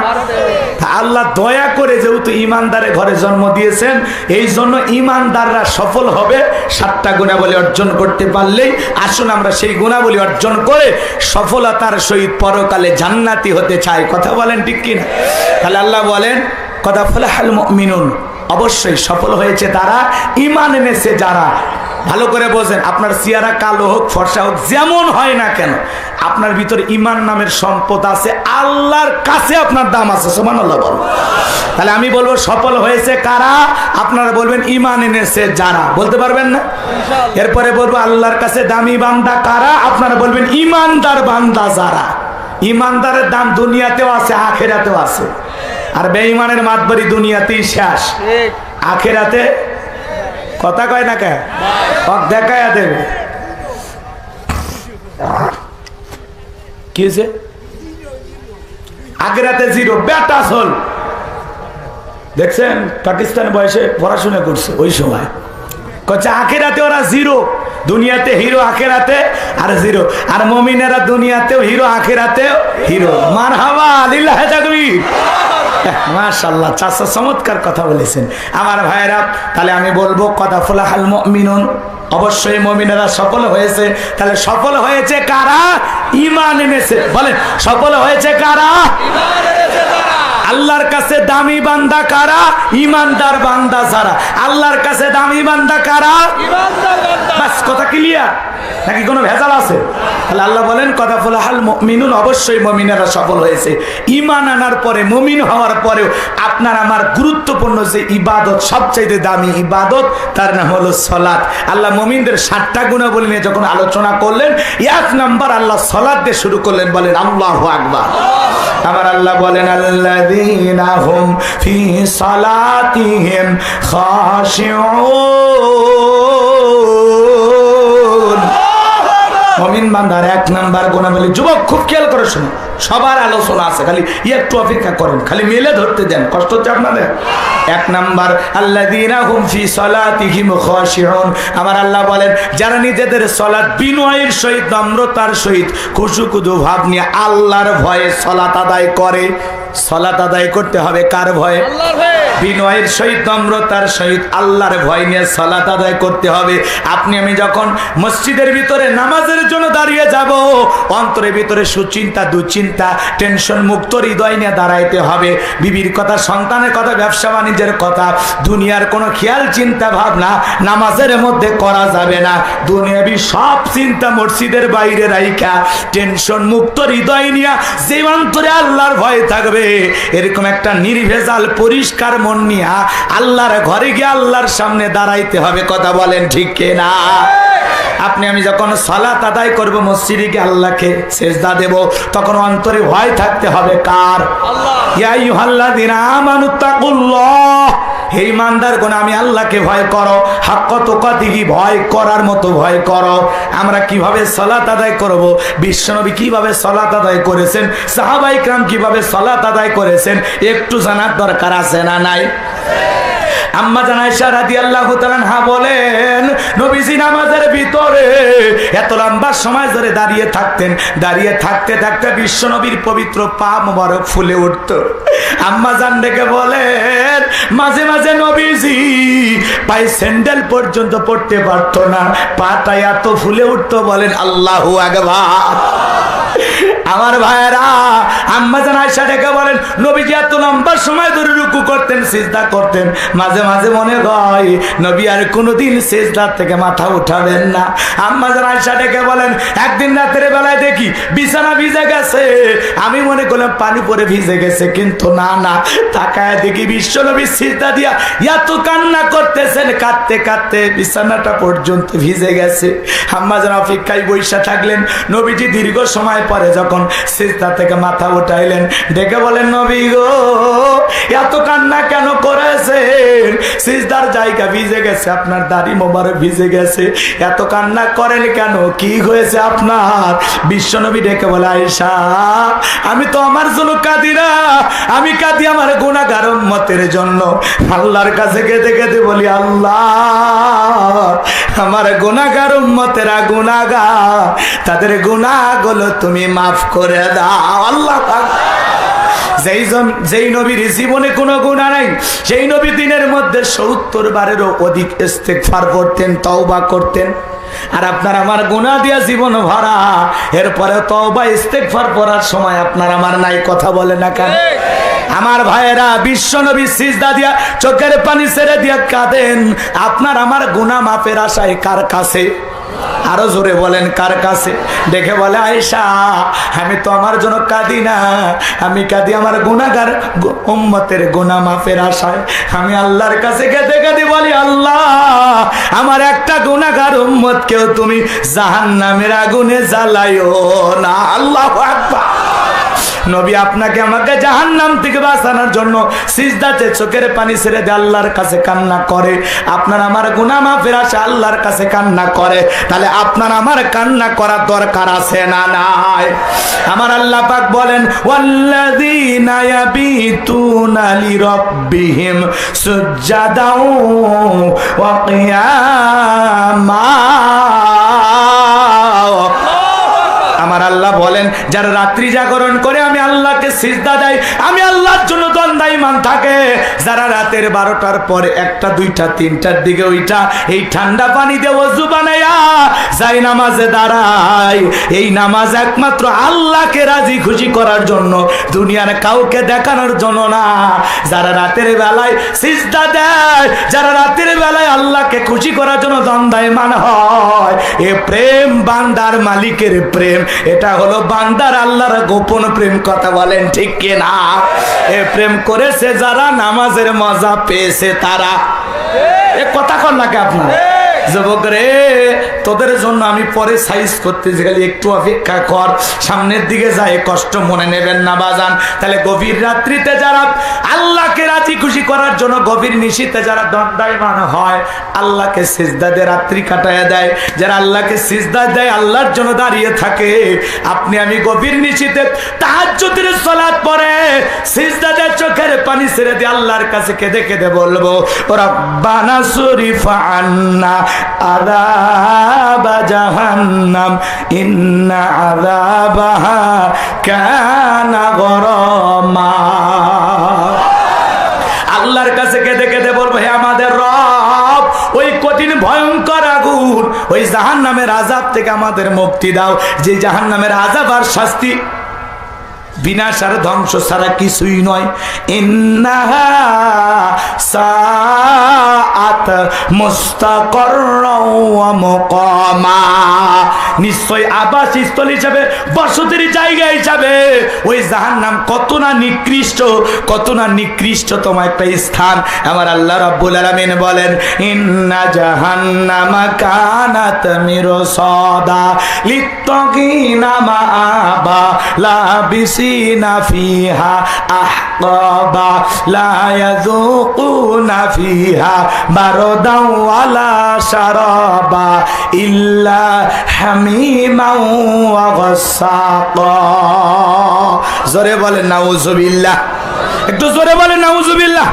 আল্লাহ দয়া করে যেহেতু ইমানদারের ঘরে জন্ম দিয়েছেন, এই জন্য ইমানদাররা সফল হবে 7টা গুণাবলী অর্জন করতে পারলেই। আসুন আমরা সেই গুণাবলী অর্জন করে সফলতার সহিত পরকালে জান্নাতি হতে চাই। কথা বলেন ঠিক কিনা? তাহলে আল্লাহ বলেন কদ ফালাহাল মুমিনুন, অবশ্যই সফল হয়েছে তারা, ঈমান এনেছে যারা। ভালো করে বোঝেন, আপনার চেহারা কালো হোক ফর্সা হোক যেমন হয় না কেন, আপনার ভিতরে ঈমান নামের সম্পদ আছে, আল্লাহর কাছে আপনার দাম আছে। সুবহানাল্লাহ বল। তাহলে আমি বলবো সফল হয়েছে কারা, আপনারা বলবেন ঈমান এনেছে যারা, বলতে পারবেন না? এরপরে বলবো আল্লাহর কাছে দামি বান্দা কারা, আপনারা বলবেন ঈমানদার বান্দা যারা। ঈমানদারের দাম দুনিয়াতেও আছে আখিরাতেও আছে, আর বেঈমানের মাতবরি দুনিয়াতেই শেষ, আখিরাতে কথা কয় না কে দেখায়া দেবে। কি হয়েছে? আখিরাতে জিরো, বেটা চল। দেখছেন পাকিস্তান বয়সে পড়াশোনা করছে ওই সময়, কচ্ছে আখিরাতে ওরা জিরো, দুনিয়াতে হিরো আখিরাতে আর জিরো, আর মুমিনেরা দুনিয়াতেও হিরো আখিরাতেও হিরো। মারহাবা লিল্লাহি তাকবীর। মাশাআল্লাহ, চাচা চমৎকার কথা বলেছেন আমার ভাইরা। তাহলে আমি বলবো কথা ফুলাহাল মুমিনুন, অবশ্যই মুমিনেরা সফল হয়েছে। তাহলে সফল হয়েছে কারা? ঈমান এনেছে। বলেন সফল হয়েছে কারা? আল্লাহর কাছে দামি বান্দা কারা? ঈমানদার বান্দা যারা। আল্লাহর কাছে দামি বান্দা কারা? ঈমানদার বান্দা। বাস কথা ক্লিয়ার নাকি কোনো ভেজাল আছে? তাহলে আল্লাহ বলেন কথা ফুলাহাল মুমিনুন, অবশ্যই মুমিনেরা সফল হয়েছে। ঈমান আনার পরে, মুমিন হওয়ার পরেও আপনার আমার গুরুত্বপূর্ণ যে ইবাদত, সবচাইতে দামি ইবাদত, তার নাম হলো সালাত। আল্লাহ মুমিনদের 7টা গুণাবলী নিয়ে যখন আলোচনা করলেন, 1 নাম্বার আল্লাহ সালাত দিয়ে শুরু করলেন। বলেন আল্লাহু আকবার। আমার আল্লাহ বলেন আল্লাযীনা হুম ফি সালাতিহিম খাশিউন। মুমিন বান্দার 1 নাম্বার গুণাবলী, যুবক খুব খেয়াল করে শুনুন, সবার আলোচনা আছে, খালি একটু অপেক্ষা করেন, খালি মেলে ধরতে দেন, কষ্ট হচ্ছে আপনাদের। 1 নাম্বার আল্লাযীনা হুম ফি সালাতিহিম খাশিউন। আমার আল্লাহ বলেন যারা নিজেদের সালাত বিনয়ের সহিত, নম্রতার সহিত, খুশুখুদু ভাব নিয়ে আল্লাহর ভয়ে সালাত আদায় করে। সালাত আদায় করতে হবে কার ভয়ে? আল্লাহর ভয়ে। বিনয়ের সহিত, নম্রতার সহিত, আল্লাহর ভয় নিয়ে সালাত আদায় করতে হবে। আপনি আমি যখন মসজিদের ভিতরে নামাজের জন্য দাঁড়িয়ে যাব, অন্তরের ভিতরে সুচিন্তা, দুশ্চিন্তা, টেনশন মুক্ত হৃদয় নিয়ে দাঁড়াইতে হবে। বিবির কথা, সন্তানের কথা, ব্যবসা বাণিজ্যের কথা, দুনিয়ার কোনো খেয়াল চিন্তা ভাবনা নামাজের মধ্যে করা যাবে না। দুনিয়াবি সব চিন্তা মসজিদের বাইরে রাইখা টেনশন মুক্ত হৃদয় নিয়ে যে অন্তরে আল্লাহর ভয় থাকবে, এরকম একটা নির্ভেজাল পরিষ্কার মন নিয়ে আল্লাহর ঘরে গিয়ে আল্লাহর সামনে দাঁড়াইতে হবে। কথা বলেন ঠিক কিনা? আপনি আমি যখন সালাত আদায় করব, মসজিদে গিয়ে আল্লাহকে সেজদা দেব, তখন অন্তরে ভয় থাকতে হবে কার? আল্লাহ। ইয়া আইয়ুহাল্লাযীনা আমানুত্তাকুল্লাহ, হে ঈমানদারগণ আমি আল্লাহকে ভয় করো, হাক্কা তুকাতিহি, ভয় করার মতো ভয় করো। আমরা কিভাবে সালাত আদায় করব, বিশ্বনবী কিভাবে সালাত আদায় করেছেন, সাহাবায়ে কেরাম কিভাবে সালাত আদায় করেছেন, একটু জানার দরকার আছে না নাই? আম্মা জান আয়েশা রাদিয়াল্লাহু তাআলা আনহা বলেন, নবীজি নামাজের ভিতরে এত লম্বা সময় ধরে দাঁড়িয়ে থাকতেন, দাঁড়িয়ে থাকতে থাকতে বিশ্বনবীর পবিত্র পা মোবারক ফুলে উঠত। আম্মা জান ডেকে বলেন, মাঝে মাঝে নবীজি পায়ে স্যান্ডেল পর্যন্ত পড়তে পারতো না, পাটা এত ফুলে উঠত। বলেন আল্লাহু আকবার। আমার ভাইরা, আম্মা জান আয়েশা ডেকে বলেন, নবীজি এত লম্বা সময় ধরে রুকু করতেন, সিজদা করতেন, মাঝে মাঝে মনে হয় নবী আর কোনোদিন সিজদা থেকে মাথা উঠাবেন না। আম্মা জান আয়েশা ডেকে বলেন, একদিন রাতের বেলায় দেখি বিছানা ভিজে গেছে, আমি মনে করলাম পানি পরে ভিজে গেছে, কিন্তু না না, তাকায় দেখি বিশ্ব নবী সিজদা দিয়া এত কান্না করতেছেন, কাঁদতে কাঁদতে বিছানাটা পর্যন্ত ভিজে গেছে। আম্মা জান অপেক্ষায় বইসা থাকলেন। নবীজি দীর্ঘ সময় পরে যখন সিজদা থেকে মাথা উঠাইলেন, ডেকে বলেন, নবী গো এত কান্না কেন করেছেন? সিজদার জায়গা ভিজে গেছে, আপনার দাড়ি মোবারক ভিজে গেছে, এত কান্না করেন কেন? কি হয়েছে আপনার? বিশ্বনবী ডেকে বলে, আয়েশা আমি তো আমার জন্য কাঁদি না, আমি কাঁদি আমার গুনাহগার উম্মতের জন্য। আল্লাহর কাছে কেঁদে কেঁদে বলি, আল্লাহ আমার গুনাহগার উম্মতেরা গুনাহগার, তাদের গুনাহগুলো তুমি মাফ করে দাও। আল্লাহ যেই নবীর জীবনে কোনো গুনাহ নাই, সেই নবী দিনের মধ্যে 70 বারেরও অধিক ইস্তেগফার করতেন, তওবা করতেন। আর আপনার আমার গুনাহ দিয়া জীবন ভরা, এরপরে তওবা ইস্তেগফার করার সময় আপনার আমার নাই। কথা বলে না কেন? আমার ভাইয়েরা, বিশ্ব নবী সিজদা দিয়া চোখের পানি ছেড়ে দিয়া কাঁদেন আপনার আমার গুনাহ মাফের আশায়। কার কাছে? আরো জোরে বলেন কার কাছে? দেখে বলে আয়েশা, আমি তো আমার জন্য কাঁদি না, আমি কাঁদি আমার গুনাহগার উম্মতের গুনাহ মাফের আশায়। আমি আল্লাহর কাছে কেঁদে কেঁদে বলি, আল্লাহ আমার একটা গুনাহগার উম্মতকেও তুমি জাহান্নামের আগুনে জ্বালাইও না। আল্লাহু আকবার। নবী আপনাকে আমাকে জাহান্নাম থেকে বাঁচানোর জন্য সিজদাতে চোখের পানি ছেড়ে দিয়ে আল্লাহর কাছে কান্না করে। আপনার আমার গুনাহ মাফের আশা আল্লাহর কাছে কান্না করে। তাহলে আপনার আমার কান্না করার দরকার আছে না নাই? আমার আল্লাহ পাক বলেন, ওয়াল্লাযীনা ইয়াবিতুনা লিরাব্বিহিম সুজদাও ওয়া কিয়ামা। আমার আল্লাহ বলেন, যারা রাত্রি জাগরণ করে আমি আল্লাহকে সিজদা দেয়, আমি আল্লাহর জন্য দণ্ডায়মান থাকে। যারা রাতের 12টার পরে 1টা 2টা 3টার দিকে ওইটা এই ঠান্ডা পানি দিয়ে ওযু বানায়া যাই নামাজে দাঁড়ায়, এই নামাজ একমাত্র আল্লাহকে রাজি খুশি করার জন্য, দুনিয়ার কাউকে দেখানোর জন্য না। যারা রাতের বেলায় সিজদা দেয়, যারা রাতের বেলায় আল্লাহকে খুশি করার জন্য দণ্ডায়মান হয়, এ প্রেম বান্দার মালিকের প্রেম। এটা হলো বান্দার আল্লাহর গোপন প্রেম। কথা বলেন ঠিক কিনা? এ প্রেম করেছে যারা, নামাজের মজা পেয়েছে তারা। এ কথা কর নাকি আপনার? যুবক রে, তোদের জন্য আমি পরে সাইজ করতে গেলে একটু অপেক্ষা কর, সামনের দিকে যায়, কষ্ট মনে নেবেন না বাজান। তাহলে গভীর রাত্রিতে যারা আল্লাহকে রাজি খুশি করার জন্য গভীর নিশীথে যারা দণ্ডায়মান হয়, আল্লাহকে সিজদা দিয়ে রাত্রি কাটায় দেয়, যারা আল্লাহকে সিজদা দেয়, আল্লাহর জন্য দাঁড়িয়ে থাকে, আপনি আমি গভীর নিশীথে তাহাজ্জুদের সালাত পড়ে সিজদা দিয়ে চোখের পানি ছেড়ে দিয়ে আল্লাহর কাছে কেঁদে কেঁদে বলবো, রব্বানা সরিফ আন্না আযাবা জাহান্নাম ইন্না আযাবাহা কানা গরামা। আল্লাহর কাছে কেঁদে কেঁদে বলবো, হে আমাদের রব, ওই কঠিন ভয়ঙ্কর আগুন, ওই জাহান্নামের আযাব থেকে আমাদের মুক্তি দাও, যে জাহান্নামের আযাব আর শাস্তি বিনাশ আর ধ্বংস ছাড়া কিছুই নয়। ইন্নাহা সাআত মুস্তাকাররাও ওয়া মুকামা। নিশ্চয় আবাসস্থল হিসাবে, বসতির জায়গা হিসাবে ওই জাহান্নাম কত না নিকৃষ্ট, কত না নিকৃষ্টতম একটা স্থান। আমার আল্লাহ রাব্বুল আলামিন বলেন, ইন্না জাহান্নামা কানাত মিরসাদা লিত্তাগিনা মাআবা লাবিসিনা ফিহা আহকাবা লা ইয়াযুকুনা ফিহা বারদাও ওয়ালা শারাবা ইল্লা হামিমাও ওয়া গাসসাকা। জোরে বলেন নাউজুবিল্লাহ, একটু জোরে বলেন নাউজুবিল্লাহ।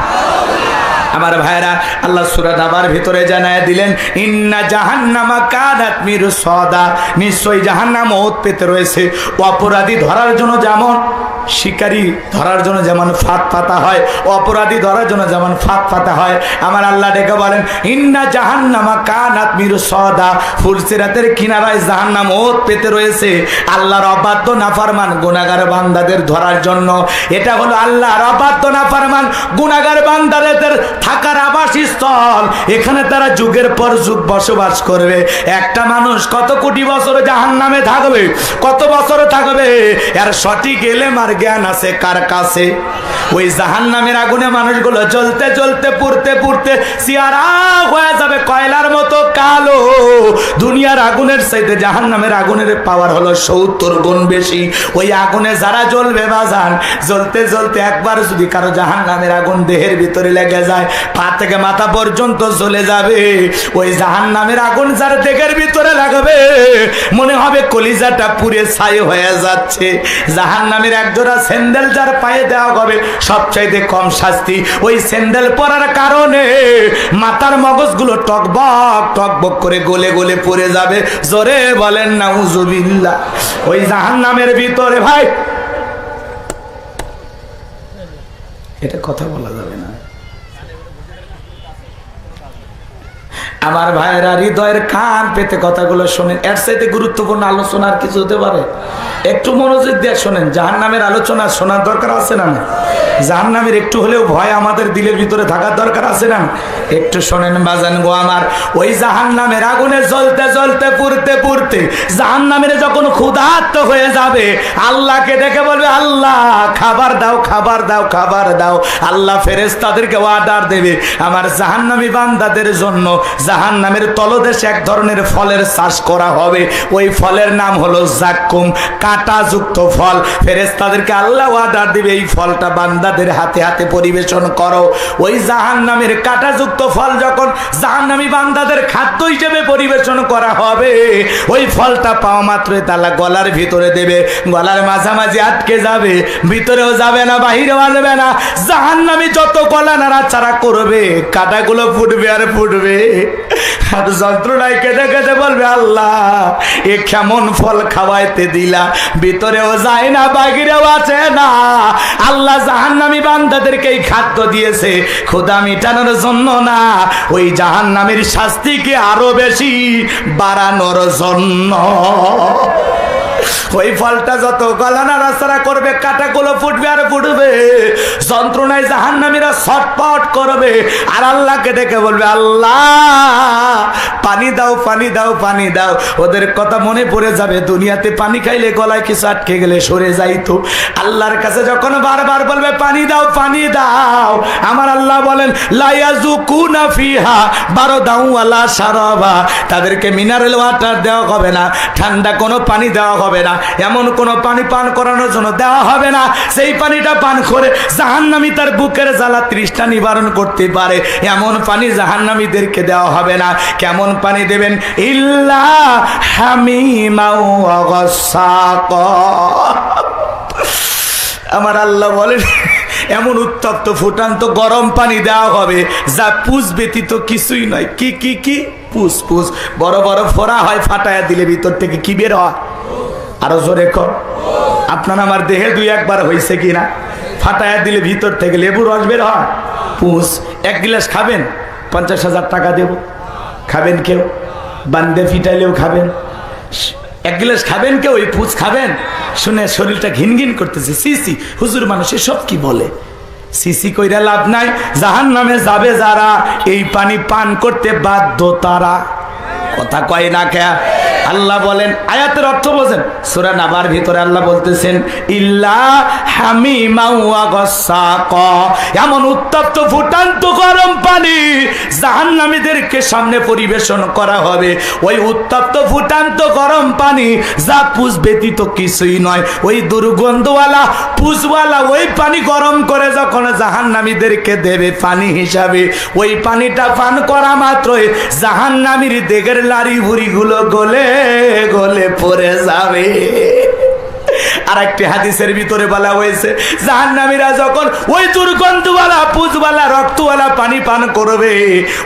আমার ভাইরা, আল্লাহ সূরা দাবার ভিতরে জানায় দিলেন, ইন্না জাহান্নামা কানাত মিরসাদা, নিশ্চয়ই জাহান্নাম ওত পেতে রয়েছে। অপরাধী ধরার জন্য যেমন শিকারী ধরার জন্য যেমন ফাঁদ পাতা হয়, অপরাধী ধরার জন্য যেমন ফাঁদ পাতা হয়, আমার আল্লাহ ডেকে বলেন, ইন্না জাহান্নামা কানাত মিরসাদা, ফুলসিরাতের কিনারায় জাহান্নাম ওত পেতে রয়েছে আল্লাহর অবাধ্য নাফরমান গুনাহগার বান্দাদের ধরার জন্য। এটা হলো আল্লাহর অবাধ্য নাফরমান গুনাহগার বান্দাদের থাকার আবাসস্থল। এখানে তারা যুগের পর যুগ বসবাস করবে। একটা মানুষ কত কোটি বছর জাহান্নামে থাকবে, কত বছর থাকবে, এর সঠিক এলেম আর জ্ঞান আছে কার কাছে? ওই জাহান্নামের আগুনে মানুষগুলো জ্বলতে জ্বলতে পুড়তে পুড়তে সিয়ারা হয়ে যাবে, কয়লার মতো কালো। দুনিয়ার আগুনের চাইতে জাহান্নামের আগুনের পাওয়ার হলো 70 গুণ বেশি। ওই আগুনে যারা জ্বলবে বাজান, জ্বলতে জ্বলতে একবার যদি কারো জাহান্নামের আগুন দেহের ভিতরে লেগে যায়, পা থেকে মাথা পর্যন্ত জ্বলে যাবে। ওই জাহান্নামের আগুন যার দেহের ভিতরে লাগবে, মনে হবে কলিজাটা পুড়ে ছাই হয়ে যাচ্ছে। জাহান্নামের একজোড়া স্যান্ডেল যার পায়ে দেওয়া হবে, সবচাইতে কম শাস্তি। ওই স্যান্ডেল পরার কারণে মাথার মগজগুলো টকবক টকবক করে গলে গলে পড়ে যাবে। জোরে বলেন নাউজুবিল্লাহ। ওই জাহান্নামের ভিতরে ভাই, এটা কথা বলা যাবে না। আমার ভাইয়েরা হৃদয়ের কান পেতে কথাগুলো শোনেন, এর চাইতে গুরুত্বপূর্ণ আলোচনা আর কিছু হতে পারে? একটু মনোযোগ দিয়ে শোনেন। জাহান্নামের আলোচনা শোনার দরকার আছে না? জাহান্নামের একটু হলেও ভয় আমাদের দিলের ভিতরে থাকার দরকার আছে না? একটু শোনেন বাজান গো আমার। ওই জাহান্নামের আগুনে জ্বলতে জ্বলতে পুড়তে পুড়তে জাহান্নামের যখন ক্ষুধার্ত হয়ে যাবে, আল্লাহকে ডেকে বলবে, আল্লাহ খাবার দাও, খাবার দাও, খাবার দাও। আল্লাহ ফেরেশতাদেরকে অর্ডার দেবে, আমার জাহান্নামী বান্দাদের জন্য জাহান্নামের তলদেশে এক ধরনের ফলের চাষ করা হবে। ওই ফলের নাম হলো জাক্কুম, কাঁটাযুক্ত ফল। ফেরেশতাদেরকে আল্লাহ অর্ডার দিবে, এই ফলটা বান্দাদের হাতে হাতে পরিবেশন করো। ওই জাহান্নামের কাঁটাযুক্ত ফল যখন জাহান্নামী বান্দাদের খাদ্য হিসেবে পরিবেশন করা হবে, ওই ফলটা পাওয়া মাত্রই তালা গলার ভিতরে দেবে, গলার মাঝামাঝি আটকে যাবে, ভিতরেও যাবে না, বাহিরেও আসবে না। জাহান্নামী যত গলা নাড়াচাড়া করবে, কাঁটাগুলো ফুটবে আর ফুটবে, আর যন্ত্রণায় কেঁদে কেঁদে বলবে, আল্লাহ এ কেমন ফল খাওয়াইতে দিলা, ভিতরেও যায় না, বাহিরেও আছে না। আল্লাহ জাহান্নামী বান্দাদেরকে এই খাদ্য দিয়েছে ক্ষুধা মিটানোর জন্য না, ওই জাহান্নামীর শাস্তিকে আরো বেশি বাড়ানোর জন্য। ওই ফলটা যত গলা নাড়াচাড়া করবে, কাঁটাগুলো ফুটবে আর ফুটবে, যন্ত্রণায় জাহান্নামীরা ছটপট করবে, আর আল্লাহকে ডেকে বলবে, আল্লাহ পানি দাও, পানি দাও, পানি দাও। ওদের কথা মনে পড়ে যাবে, দুনিয়াতে পানি খাইলে গলায় কিছু আটকে গেলে সরে যাইতো। আল্লাহর কাছে যখন বারবার বলবে পানি দাও, পানি দাও, আমার আল্লাহ বলেন, লা ইয়াযুকুনা ফিহা বারদাউ ওয়ালা শারাবা, তাদেরকে মিনারেল ওয়াটার দেওয়া হবে না, ঠান্ডা কোনো পানি দেওয়া হবে না, এমন কোনো পানি পান করানোর জন্য দেওয়া হবে না। সেই পানিটা পান করে জাহান্নামী তার বুকের জ্বালা তৃষ্ণা নিবারণ করতে পারে, এমন পানি জাহান্নামীদেরকে দেওয়া হবে না। কেমন পানি দেবেন? ইল্লা হামিমা ওয়া গাসসাকা। আমার আল্লাহ বলেন, এমন উত্তপ্ত ফুটান্ত গরম পানি দেওয়া হবে যা পুষ ব্যতীত কিছুই নয়। কি কি কি? পুষ। পুষ বড় বড় ফোড়া হয়, ফাটায়া দিলে ভিতর থেকে কি বের হয়? আরো জোরে কর। আপনার আমার দেহে দুই একবার হয়েছে কিনা? ফাটায়া দিলে ভিতর থেকে লেবু রস বের হয়, পুষ। এক গ্লাস খাবেন, 50,000 টাকা দেব। খাবেন কেউ? বান্দে ফিটাইলেও খাবেন। এক গ্লাস খাবেন কেউ? ওই পুষ খাবেন? শুনে শরীরটা ঘিন ঘিন করতেছে, সিসি হুজুর মানুষে সব কি বলে, সিসি কইরা লাভ নাই। জাহান্নামে যাবে যারা, এই পানি পান করতে বাধ্য তারা। কথা কয় না কে? আল্লাহ বলেন, আয়াতের অর্থ বোঝেন। সূরা নাবার ভিতরে আল্লাহ বলতেছেন, ইল্লা হামিমা ওয়া গাসসাকা, এমন উত্তপ্ত ফুটান্ত গরম পানি জাহান্নামীদেরকে সামনে পরিবেশন করা হবে। ওই উত্তপ্ত ফুটান্ত গরম পানি যা পুষ ব্যতীত কিছুই নয়, ওই দুর্গন্ধওয়ালা পুষওয়ালা ওই পানি গরম করে যখন জাহান্নামীদেরকে দেবে পানি হিসাবে, ওই পানিটা পান করা মাত্রই জাহান্নামীর দেগের লাড়ি ভুড়িগুলো গলে গলে পড়ে যাবে। আর একটি হাদিসের ভিতরে বলা হয়েছে, জাহান্নামীরা যখন ওই দুর্গন্ধওয়ালা পুজওয়ালা রক্তওয়ালা পানি পান করবে,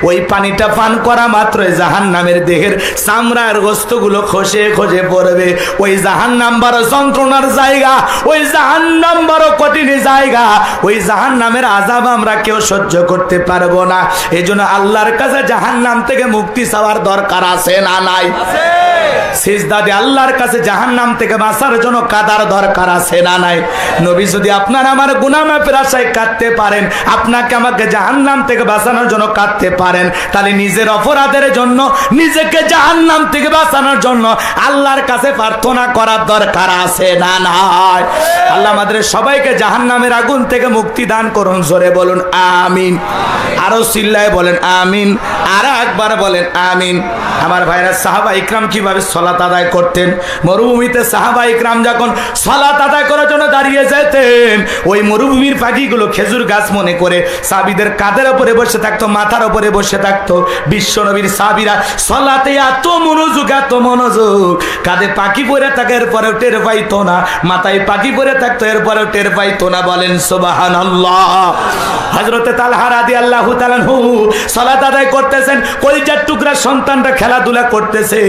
ওই পানিটা পান করা মাত্রই জাহান্নামের দেহের চামড়ার গোস্তগুলো খসে খসে পড়বে। ওই জাহান্নাম বড় যন্ত্রণার জায়গা, ওই জাহান্নাম বড় কঠিন জায়গা, ওই জাহান্নামের আযাব আমরা কেউ সহ্য করতে পারবো না। এজন্য আল্লাহর কাছে জাহান্নাম থেকে মুক্তি চাওয়ার দরকার আছে না নাই? সিজদা দিয়ে আল্লাহর কাছে জাহান্নাম থেকে বাঁচার জন্য কাদার দরকার আছে না নাই? নবী যদি আপনার আমার গুনাহ মাফের আশায় কাঁদতে পারেন, আপনাকে আমাকে জাহান্নাম থেকে বাঁচানোর জন্য কাঁদতে পারেন, তাহলে নিজের অপরাধের জন্য, নিজেকে জাহান্নাম থেকে বাঁচানোর জন্য আল্লাহর কাছে প্রার্থনা করার দরকার আছে না নাই? আল্লাহ আমাদের সবাইকে জাহান্নামের আগুন থেকে মুক্তি দান করুন। জোরে বলুন আমিন। আরো চিল্লায় বলেন আমিন। আর একবার বলেন আমিন। আমার ভাইরা, সাহাবা ইকরাম কিভাবে সালাত আদায় করতেন? মরুভূমিতে সাহাবা ইকরাম যখন সালাত আদায় করার জন্য দাঁড়িয়ে যেতেন, ওই মরুভূমির পাখিগুলো খেজুর গাছ মনে করে সাহাবীদের কাঁধের উপরে বসে থাকতো, মাথার উপরে বসে থাকতো। বিশ্ব নবীর সাহাবীরা সালাতে এত মনোযোগ, এত মনোযোগ, কাঁধে পাখি পরে থাকে, এরপরে টের পাইতো না, মাথায় পাখি পরে থাকতো, এরপরেও টের পাইতো না। বলেন সুবহানাল্লাহ। হযরতে তালহা রাদিয়াল্লাহু তাআলা আনহু সালাত আদায় করতেছেন, কলিজার টুকরা সন্তানটা খেলাধুলা করতেছে,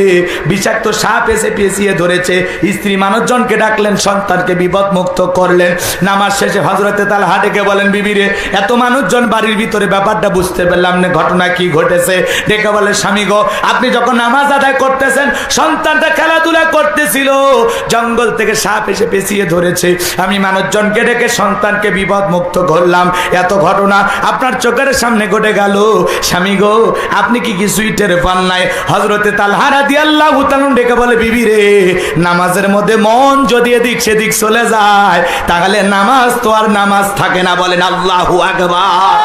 বিষাক্ত সাপ এসে পেঁচিয়ে ধরেছে। স্ত্রী মানুষজনকে ডাকলেন, সন্তানকে বিপদ মুক্ত করলেন। নামাজ শেষে হযরতে তালহা ডেকে বলেন, বিবি রে, এত মানুষজন বাড়ির ভিতরে, ব্যাপারটা বুঝতে পারলাম না, ঘটনা কি ঘটেছে? ডেকে বলে, স্বামী গো, আপনি যখন নামাজ আদায় করতেছেন, সন্তানটা খেলাধুলা করতেছিল, জঙ্গল থেকে সাপ এসে পেঁচিয়ে ধরেছে, আমি মানুষজনকে ডেকে সন্তানকে বিপদ মুক্ত করলাম, এত ঘটনা আপনার চোখের সামনে ঘটে গেল, স্বামী গো আপনি কি কিছুই টের পান নাই? হযরতে তালহা রাদিয়াল্লাহু তাআলা ডেকে বলে, বিবি রে, নামাজের মধ্যে মন যদি এদিক সেদিক চলে যায়, তাহলে নামাজ তো আর নামাজ থাকে না। বলেন আল্লাহু আকবার।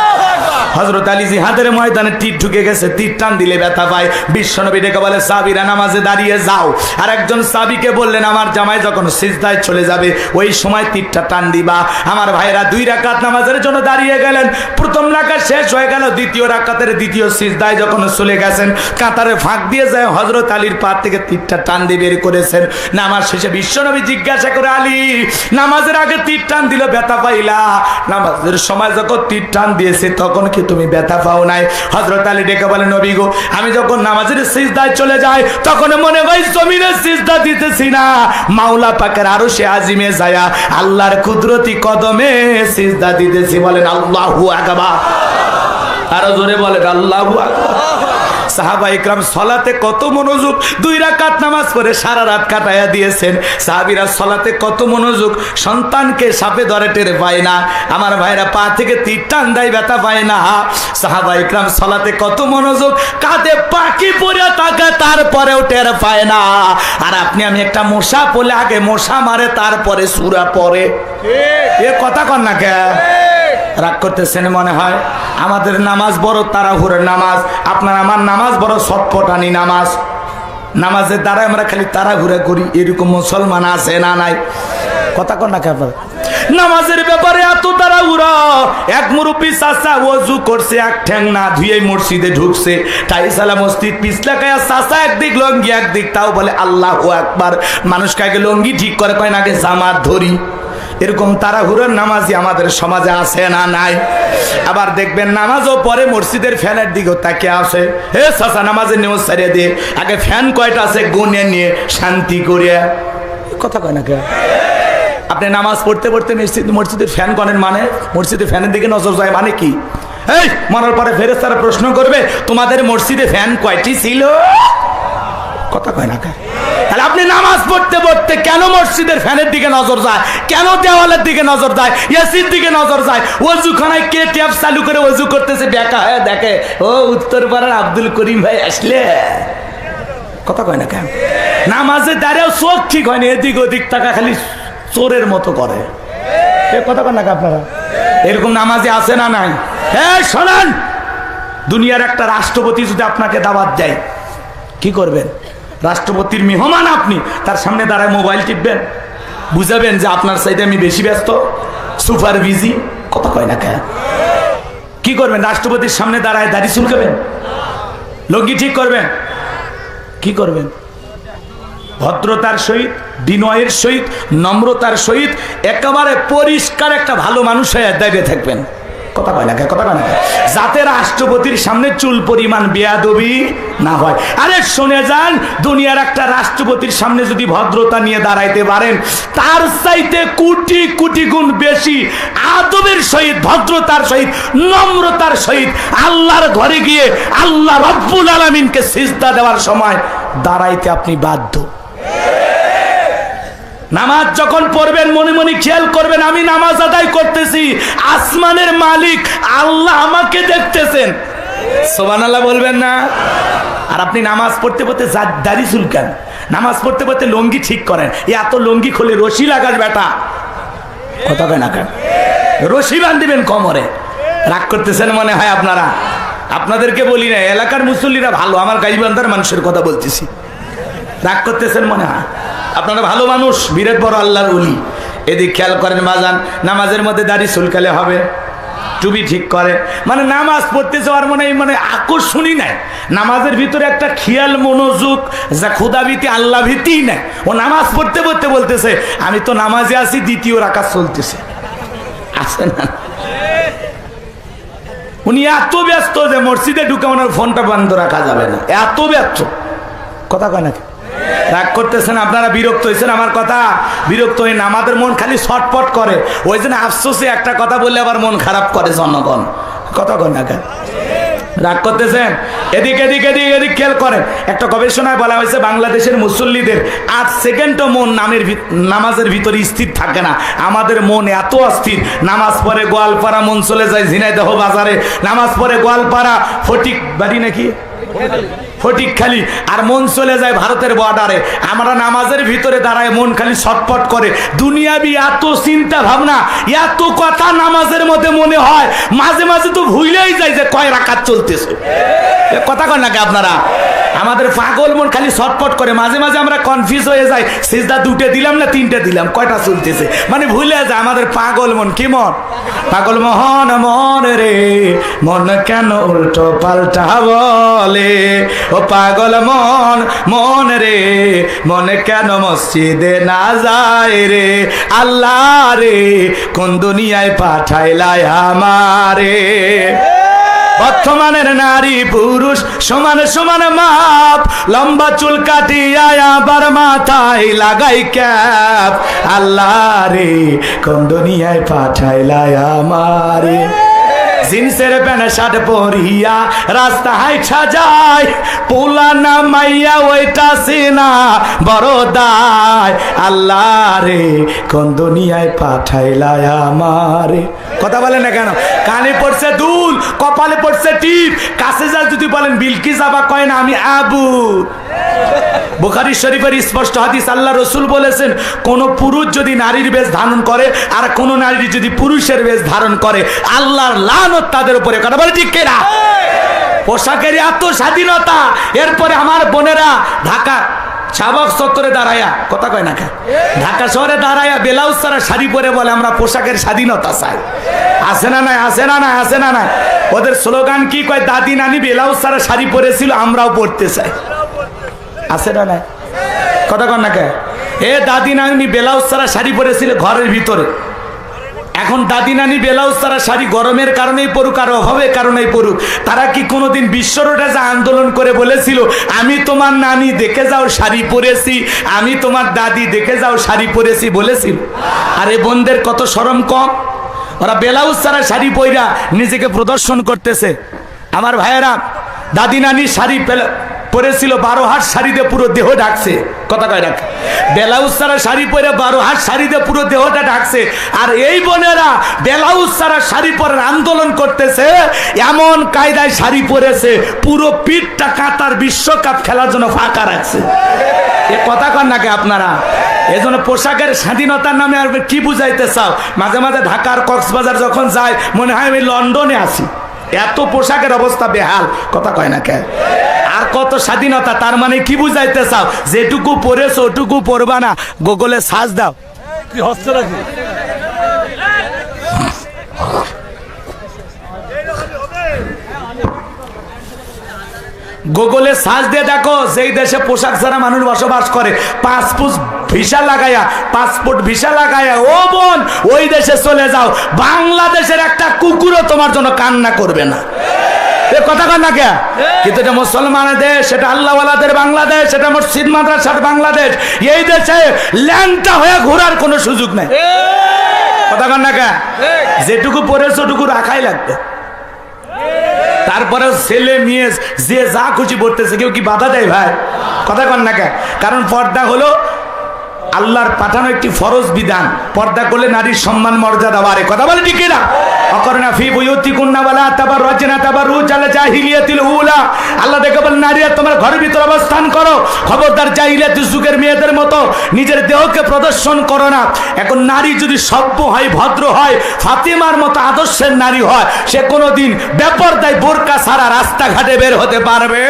হযরত আলী জিহাদের ময়দানে তীর ঢুকে গেছে, তীর টান দিলে ব্যথা পায়। বিশ্বনবী ডেকে বলে, সাহাবীরা নামাজে দাঁড়িয়ে যাও। আর একজন সাহাবীকে বললেন, আমার জামাই যখন সিজদায় চলে যাবে, ওই সময় তীরটা টান দিবা। আমার ভাইরা 2 রাকাত নামাজের জন্য দাঁড়িয়ে গেলেন। প্রথম রাকাত শেষ হয়ে গেল, দ্বিতীয় রাকাতের দ্বিতীয় সিজদায় যখন চলে গেছেন, কাতারে ফাঁক দিয়ে যায় হযরত আলীর পা থেকে তীরটা টান দিয়ে বের করেছেন। নামাজ শেষে বিশ্বনবী জিজ্ঞাসা করে, আলী, নামাজের আগে তীর টান দিল, ব্যথা পাইলা? নামাজের সময় যখন তীর টান দিয়েছে, তখন কি তুমি ব্যথা পাও নাই? হযরত আলী ডেকে বলে, নবী গো, আমি যখন নামাজের সিজদায় চলে যাই, তখন মনে হয় জমিনে সিজদা দিতেছি না, মাওলা পাকের আরশে আজিমে যায়া আল্লাহর কুদরতি কদমে সিজদা দিতেছি। বলেন আল্লাহু আকবার। আরো জোরে বলেন আল্লাহু আকবার। সাহাবা ইকরাম সালাতে কত মনোযোগ, 2 রাকাত নামাজ পড়ে সারা রাত কাটায়া দিয়েছেন। সাহাবীরা সালাতে কত মনোযোগ, সন্তানকে সাপে ধরে টের পায় না। আমার ভাইরা পা থেকে তীর টান দেয়, ব্যথা পায় না। সাহাবা ইকরাম সালাতে কত মনোযোগ, কাঁধে পাখি পড়ে থাকে, তারপরেও টের পায় না। আর আপনি আমি একটা মশা পড়লে আগে মশা মারে, তারপরে সূরা পড়ে। এ কথা কন না কে? রাগ করতেছেন মনে হয়? আমাদের নামাজ বড় তাড়াহুড়োর নামাজ, আপনার আমার নামাজ বড় ছটপটানি নামাজ। নামাজের দ্বারা আমরা খালি তাড়াহুড়া করি, এরকম মুসলমান আছে না নাই? কথা কন না কে আপনার? নামাজের ব্যাপারে এত তাড়াহুড়া। এক মুরব্বী চাচা ওযু করছে, এক ঠ্যাং না ধুয়ে মসজিদে ঢুকছে, টাইসালা মসজিদ পিছলা খায়া, চাচা একদিক লঙ্গি একদিক, তাও বলে আল্লাহু আকবার। মানুষ কাকে লঙ্গি ঠিক করে, কয় না আগে জামাত ধরি। এরকম তাড়াহুড়োর নামাজি আমাদের সমাজে আছে না নাই? আবার দেখবেন নামাজও পরে মসজিদের ফ্যানের দিকেও তাকে আসে, হে চাচা নামাজের নিয়ম ছাড়িয়ে দিয়ে আগে ফ্যান কয়টা আছে গুনে নিয়ে শান্তি করিয়া। কথা কয় না কে? আপনি নামাজ পড়তে পড়তে মসজিদের ফ্যান করেন, মানে মসজিদের ফ্যানের দিকে নজর যায় মানে কি? এই মরার পরে ফেরেশতারা প্রশ্ন করবে, তোমাদের মসজিদে ফ্যান কয়টি ছিল? কথা কয় না কে? তাহলে আপনি নামাজ পড়তে পড়তে কেন মসজিদের ফ্যানের দিকে নজর যায়, কেন দেওয়ালের দিকে নজর যায়, এসির দিকে নজর যায়? ওযুখানায় কে ট্যাপ চালু করে ওযু করতেছে, বেকা হয়ে দেখে, ও উত্তরপাড়ার আব্দুল করিম ভাই আসলে। কথা কয় না কেন? নামাজে দাঁড়িয়েও চোখ ঠিক হয়নি, এদিক ওদিক টাকা খালি চোরের মতো করে। কথা কয় না আপনারা? এরকম নামাজে আছে না নাই? হ্যাঁ শোনেন, দুনিয়ার একটা রাষ্ট্রপতি যদি আপনাকে দাওয়াত দেয়, কি করবেন? রাষ্ট্রপতির মেহমান আপনি, তার সামনে দাঁড়ায় মোবাইল টিপবেন, বুঝাবেন যে আপনার চাইতে আমি বেশি ব্যস্ত, সুপার বিজি। কথা কয় না কেন? কি করবেন? রাষ্ট্রপতির সামনে দাঁড়ায় দাড়ি চুলকাবেন, লঙ্গি ঠিক করবেন, কি করবেন? ভদ্রতার সহিত, বিনয়ের সহিত, নম্রতার সহিত একেবারে পরিষ্কার একটা ভালো মানুষ হয়ে দাঁড়িয়ে থাকবেন। কথা কয় না, কথা কয় না, যাতে রাষ্ট্রপতির সামনে চুল পরিমাণ বেয়াদবি না হয়। আরে শুনে যান, দুনিয়ার একটা রাষ্ট্রপতির সামনে যদি ভদ্রতা নিয়ে দাঁড়াইতে পারেন, তার চাইতে কোটি কোটি গুণ বেশি আদবের সহিত, ভদ্রতার সহিত, নম্রতার সহিত আল্লাহর ঘরে গিয়ে আল্লাহ রব্বুল আলামিনকে সিজদা দেওয়ার সময় দাঁড়াইতে আপনি বাধ্য। নামাজ যখন পড়বেন মনে মনে খেয়াল করবেন, আমি নামাজ আদায় করতেছি, আসমানের মালিক আল্লাহ আমাকে দেখতেছেন। সুবহানাল্লাহ বলবেন না? আর আপনি নামাজ পড়তে পড়তে দাড়ি চুলকান, নামাজ পড়তে পড়তে লঙ্গি ঠিক করেন, এত লঙ্গি খুলে রশি লাগার বেটা। কথা কয় না কেন? রশি বান্ধিবেন কোমরে। রাগ করতেছেন মনে হয় আপনারা? আপনাদেরকে বলি না, এলাকার মুসল্লিরা ভালো, আমার গাইবান্ধার মানুষের কথা বলতেছি। রাগ করতেছেন মনে হয়? আপনারা ভালো মানুষ, বিরাট বড় আল্লাহর ওলি। এদিক খেয়াল করেন বাজান, নামাজের মধ্যে দাড়ি চুলকালে হবে? টুপি ঠিক করে, মানে নামাজ পড়তে যাওয়ার মানে আকর্ষণই নাই, নামাজের ভিতরে একটা খেয়াল মনোযোগ যা খোদাভীতি আল্লাহ ভীতিই নাই। ও নামাজ পড়তে পড়তে বলতেছে আমি তো নামাজে আছি, দ্বিতীয় রাকাত চলতেছে, আছে না? উনি এত ব্যস্ত যে মসজিদে ঢুকে ওনার ফোনটা বন্ধ রাখা যাবে না, এত ব্যস্ত। কথা কয় নাকি? রাগ করতেছেন আপনারা? বিরক্ত হয়েছেন আমার কথা? বিরক্ত হয়ে না, আমাদের মন খালি ছটপট করে, ওই জন্য আফসোসে একটা কথা বললে আবার মন খারাপ করে জনগণ। কথা কয় না কেন? রাগ করতেছেন? এদিক এদিক এদিক এদিক খেয়াল করেন। একটা গবেষণায় বলা হয়েছে বাংলাদেশের মুসল্লিদের 8 সেকেন্ডও মন নামাজের ভিতরে স্থির থাকে না। আমাদের মন এত অস্থির, নামাজ পড়ে গোয়ালপাড়া মন চলে যায় ঝিনাইদহ বাজারে, নামাজ পড়ে গোয়ালপাড়া ফটিক বাড়ি নাকি ফটিকখালি, আর মন চলে যায় ভারতের বর্ডারে। আমরা নামাজের ভিতরে দাঁড়ায় মন খালি ছটপট করে, দুনিয়াবি এত চিন্তা ভাবনা, এত কথা নামাজের মধ্যে মনে হয়, মাঝে মাঝে তো ভুলেই যায় যে কয় রাকাত চলতেছে। কথা কন নাকি আপনারা? আমাদের পাগল মন খালি ছটপট করে, মাঝে মাঝে আমরা কনফিউজ হয়ে যাই, সিজদা 2টে দিলাম না 3টে দিলাম, কয়টা চলতেছে, মানে ভুলে যায়। আমাদের পাগল মন, কি মন? পাগল মোহন মন রে, মন কেন উল্টো পাল্টা বলে, ও পাগল মন মন রে, মনে কেন মসজিদে না যায় রে, আল্লাহ রে কোন দুনিয়ায় পাঠাইলাই আমারে। বর্তমানের নারী পুরুষ সমান সমান মাপ, লম্বা চুল কাটিয়া আবার মাথায় লাগাই ক্যাপ, আল্লাহ রে কোন দুনিয়ায় পাঠাইলাই আমারে। জিন্সের প্যান্ট শার্ট পরিয়া রাস্তা হাইটা যায়, পোলা নামাইয়া ওইটা সিনা বড় দায়, আল্লাহ রে কোন দুনিয়ায় পাঠাইলাই আমারে। কথা বলেন না কেন? কানে পড়ছে দুল, কপালে পড়ছে টিপ, কাছে যা যদি বলেন বিলকিস আবা কয় না আমি আবু। বুখারী শরীফের স্পষ্ট হাদিস, আল্লাহ রসুল বলেছেন কোন পুরুষ যদি নারীর বেশ ধারণ করে আর কোন নারী যদি পুরুষের বেশ ধারণ করে, আল্লাহর লানত তাদের উপরে। কথা বলে ঠিক কিনা? পোশাকের এত স্বাধীনতা, এরপরে আমার বোনেরা ঢাকা শাহবাগ চত্বরে দাঁড়ায়া, কথা কয় না, ঢাকা শহরে দাঁড়ায়া ব্লাউজ ছাড়া শাড়ি পরে বলে আমরা পোশাকের স্বাধীনতা চাই। আছে না নাই? আছে না নাই? আছে না নাই? ওদের স্লোগান কি কয়? দাদি নানি ব্লাউজ ছাড়া শাড়ি পরেছিল, আমরাও পরতে চাই। আছে না নাই? কথা কন না কে? এ দাদি নানি ব্লাউজ ছাড়া শাড়ি পরেছিল ঘরের ভিতরে, এখন দাদি নানি ব্লাউজ ছাড়া শাড়ি গরমের কারণেই পড়ুক আর অভাবের কারণেই পড়ুক, তারা কি কোনোদিন বিশ্ব রোডে যা আন্দোলন করে বলেছিল আমি তোমার নানি দেখে যাও শাড়ি পরেছি, আমি তোমার দাদি দেখে যাও শাড়ি পরেছি বলেছিল? আরে বোনদের কত শরম কম, ওরা ব্লাউজ ছাড়া শাড়ি পইরা নিজেকে প্রদর্শন করতেছে। আমার ভাইয়েরা দাদি নানি শাড়ি পরেছিল 12 হাত শাড়িতে পুরো দেহ ঢাকছে। কথা কয় রাখ, ব্লাউজ ছাড়া শাড়ি পরে 12 হাত শাড়িতে পুরো দেহটা ঢাকছে। আর এই বোনেরা ব্লাউজ ছাড়া শাড়ি পরার আন্দোলন করতেছে, এমন কায়দায় শাড়ি পরেছে পুরো পিঠটা কাতার বিশ্বকাপ খেলার জন্য ফাঁকা রাখছে। এ কথা কন নাকি আপনারা? এজন্য পোশাকের স্বাধীনতার নামে আর কি বুঝাইতে চাও? মাঝে মাঝে ঢাকার কক্সবাজার যখন যায় মনে হয় আমি লন্ডনে আছি, এত পোশাকের অবস্থা বেহাল। কথা কয় না কে? আর কত স্বাধীনতা, তার মানে কি বুঝাইতে চাও? যেটুকু পড়েছো ওটুকু পড়বা না, গুগলে সার্চ দাও। কি হচ্ছে নাকি? গুগলে সার্চ দিয়ে দেখো, যেই দেশে পোশাক ছাড়া মানুষ বসবাস করে, পাসপোর্ট ভিসা লাগায়া ও বোন ওই দেশে চলে যাও, বাংলাদেশের একটা কুকুরও তোমার জন্য কান্না করবে না। কথা কন না কে? কিন্তু এটা মুসলমানের দেশ, এটা আল্লাহওয়ালাদের বাংলাদেশ, এটা মসজিদ মাদ্রাসার বাংলাদেশ। এই দেশে ল্যাংটা হয়ে ঘোরার কোনো সুযোগ নেই। কথা কন না কে? যেটুকু পড়েছে ওটুকু রাখাই লাগবে। তারপরে ছেলে মেয়ে যে যা খুশি পড়তেছে, কেউ কি বাধা দেয় ভাই? কথা কন না কে? কারণ পর্দা হলো আল্লাহর পাঠানো একটি ফরজ বিধান। পর্দা করলে নারীর সম্মান মর্যাদা বাড়ে। কথা বলে ঠিক না? অকরনা ফি বুয়ুতিকুন্না ওয়ালা তাবাররাজনা তাবাররুজাল জাহিলিয়াতিল উলা। আল্লাহ দেখে বলেন নারীরা তোমার ঘরের ভিতরে অবস্থান করো, খবরদার জাহিলিয়াতের যুগের মেয়েদের মতো নিজের দেহকে প্রদর্শন করো না। এখন নারী যদি সভ্য হয়, ভদ্র হয়, ফাতেমার মতো আদর্শের নারী হয়, সে কোনোদিন বেপরদায় বোরকা ছাড়া রাস্তাঘাটে বের হতে পারবে।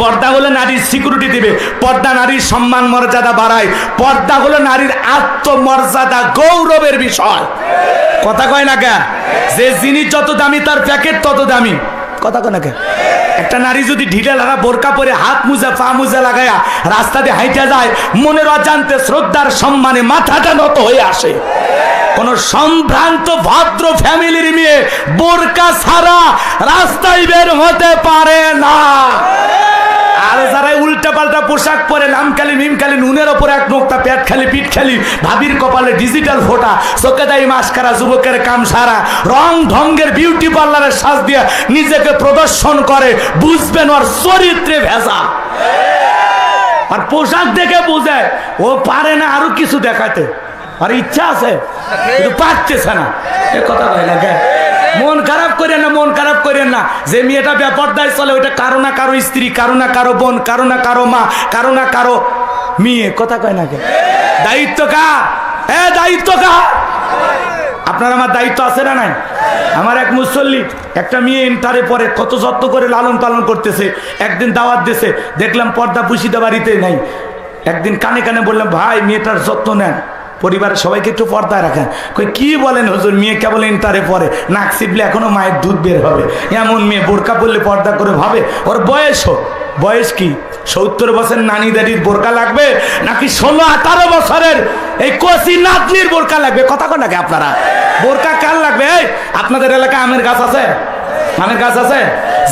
পর্দা হলো নারীর সিকিউরিটি দিবে, পর্দা নারীর সম্মান মর্যাদা বাড়ায়, পর্দা হলো নারীর আত্মমর্যাদা গৌরবের বিষয়। কথা কয় না কে? যে জিনিস যত দামি তার প্যাকেট তত দামি। কথা কয় না কে? একটা নারী যদি ঢিলে লাগা বোরকা পরে হাত মুজা পা মুজা লাগায়া রাস্তা দিয়ে হাইটা যায়, মনের অজান্তে শ্রদ্ধার সম্মানে মাথাটা নত হয়ে আসে। কোন সম্ভ্রান্ত ভদ্র ফ্যামিলির মেয়ে বোরকা ছাড়া রাস্তায় বের হতে পারে না। আর যারা উল্টা পাল্টা পোশাক পরে, নামখালি মিমখালি, নুনের ওপর এক নোকতা, পেট খালি পিঠ খালি, ভাবির কপালে ডিজিটাল ফোটা, চোখে দেয় মাস্কারা, যুবকের কাম সারা, রং ঢঙ্গের বিউটি পার্লারের সাজ দিয়ে নিজেকে প্রদর্শন করে, বুঝবেন ওর চরিত্রে ভেজা। আর পোশাক দেখে বুঝে ও পারে না আরো কিছু দেখাতে, আর ইচ্ছা আছে কিন্তু পারতেছে না। এ কথা ভাই না কে? মন খারাপ করেন না, মন খারাপ করেন না। যে মেয়েটা বেপরদায় চলে ওইটা কারো না কারো স্ত্রী, কারো না কারো বোন, কারো না কারো মা, কারো না কারো মেয়ে। কথা কয় না কে? দায়িত্ব কার? দায়িত্ব কার? আপনার আমার দায়িত্ব আছে না নাই? আমার এক মুসল্লি একটা মেয়ে ইন্টারে পরে কত যত্ন করে লালন পালন করতেছে, একদিন দাওয়াত দিয়েছে, দেখলাম পর্দা পুশিদা বাড়িতে নাই। একদিন কানে কানে বললাম, ভাই মেয়েটার যত্ন নেন, পরিবারের সবাইকে একটু পর্দায় রাখেন। কই কি বলেন হুজুর, মেয়ে কেবল ইন্টারে পরে, নাক চিপলে এখনো মায়ের দুধ বের হবে, এমন মেয়ে বোরকা পরলে পর্দা করে ভাবে? ওর বয়স হোক, বয়স কি 70 বছর নানি দাদির বোরকা লাগবে নাকি 16-18 বছরের এই কচি নাতনির বোরকা লাগবে? কথা কন নাকি আপনারা? বোরকা কার লাগবে? আপনাদের এলাকায় আমের গাছ আছে? আমের গাছ আছে?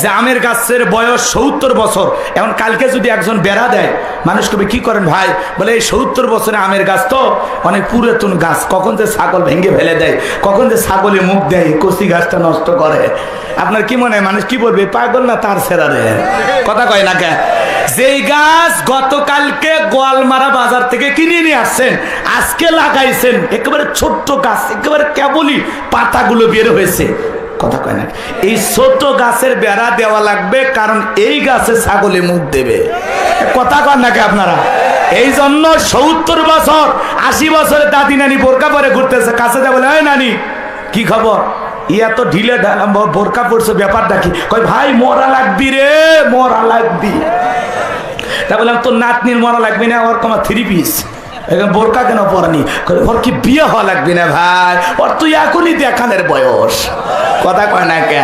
যে আমের গাছের বয়স 70 বছর, এখন কালকে যদি একজন বেড়া দেয়, মানুষ কবে কি করেন ভাই? বলে এই 70 বছরে আমের গাছ তো অনেক পুরাতন গাছ, কখন যে ছাগল ভেঙে ফেলে দেয়, কখন যে ছাগলে মুখ দেয়, কচি গাছটা নষ্ট করে। আপনার কি মনে হয় মানুষ কি বলবে? পাগল না তার সেরা রে? কথা কয় না কে? যেই গাছ গতকালকে গোয়ালমারা বাজার থেকে কিনে নিয়ে আসছেন, আজকে লাগাইছেন, একেবারে ছোট্ট গাছ, একেবারে কেবলই পাতাগুলো বের হয়েছে। কথা কয় না? এই ছোট গাছের বেড়া দেওয়া লাগবে, কারণ এই গাছে ছাগলে মুখ দেবে। কথা কন নাকি আপনারা? এই জন্য 70 বছর 80 বছরের দাদি নানি বোরকা পরে ঘুরতেছে, কাছে যা বলে, এই নানি কি খবর, ইয়া তো ঢিলে বোরকা পড়ছে, ব্যাপারটা কি? কয় ভাই মরা লাগবি রে, মরা লাগবি। তা বললাম তোর নাতনির মরা লাগবে না, ওর কমা 3 পিস, বোরকা কেন পরানি? ওর কি বিয়ে হওয়া লাগবে না ভাই? ওর তুই এখনই দেখানের বয়স। কথা কয় না কে?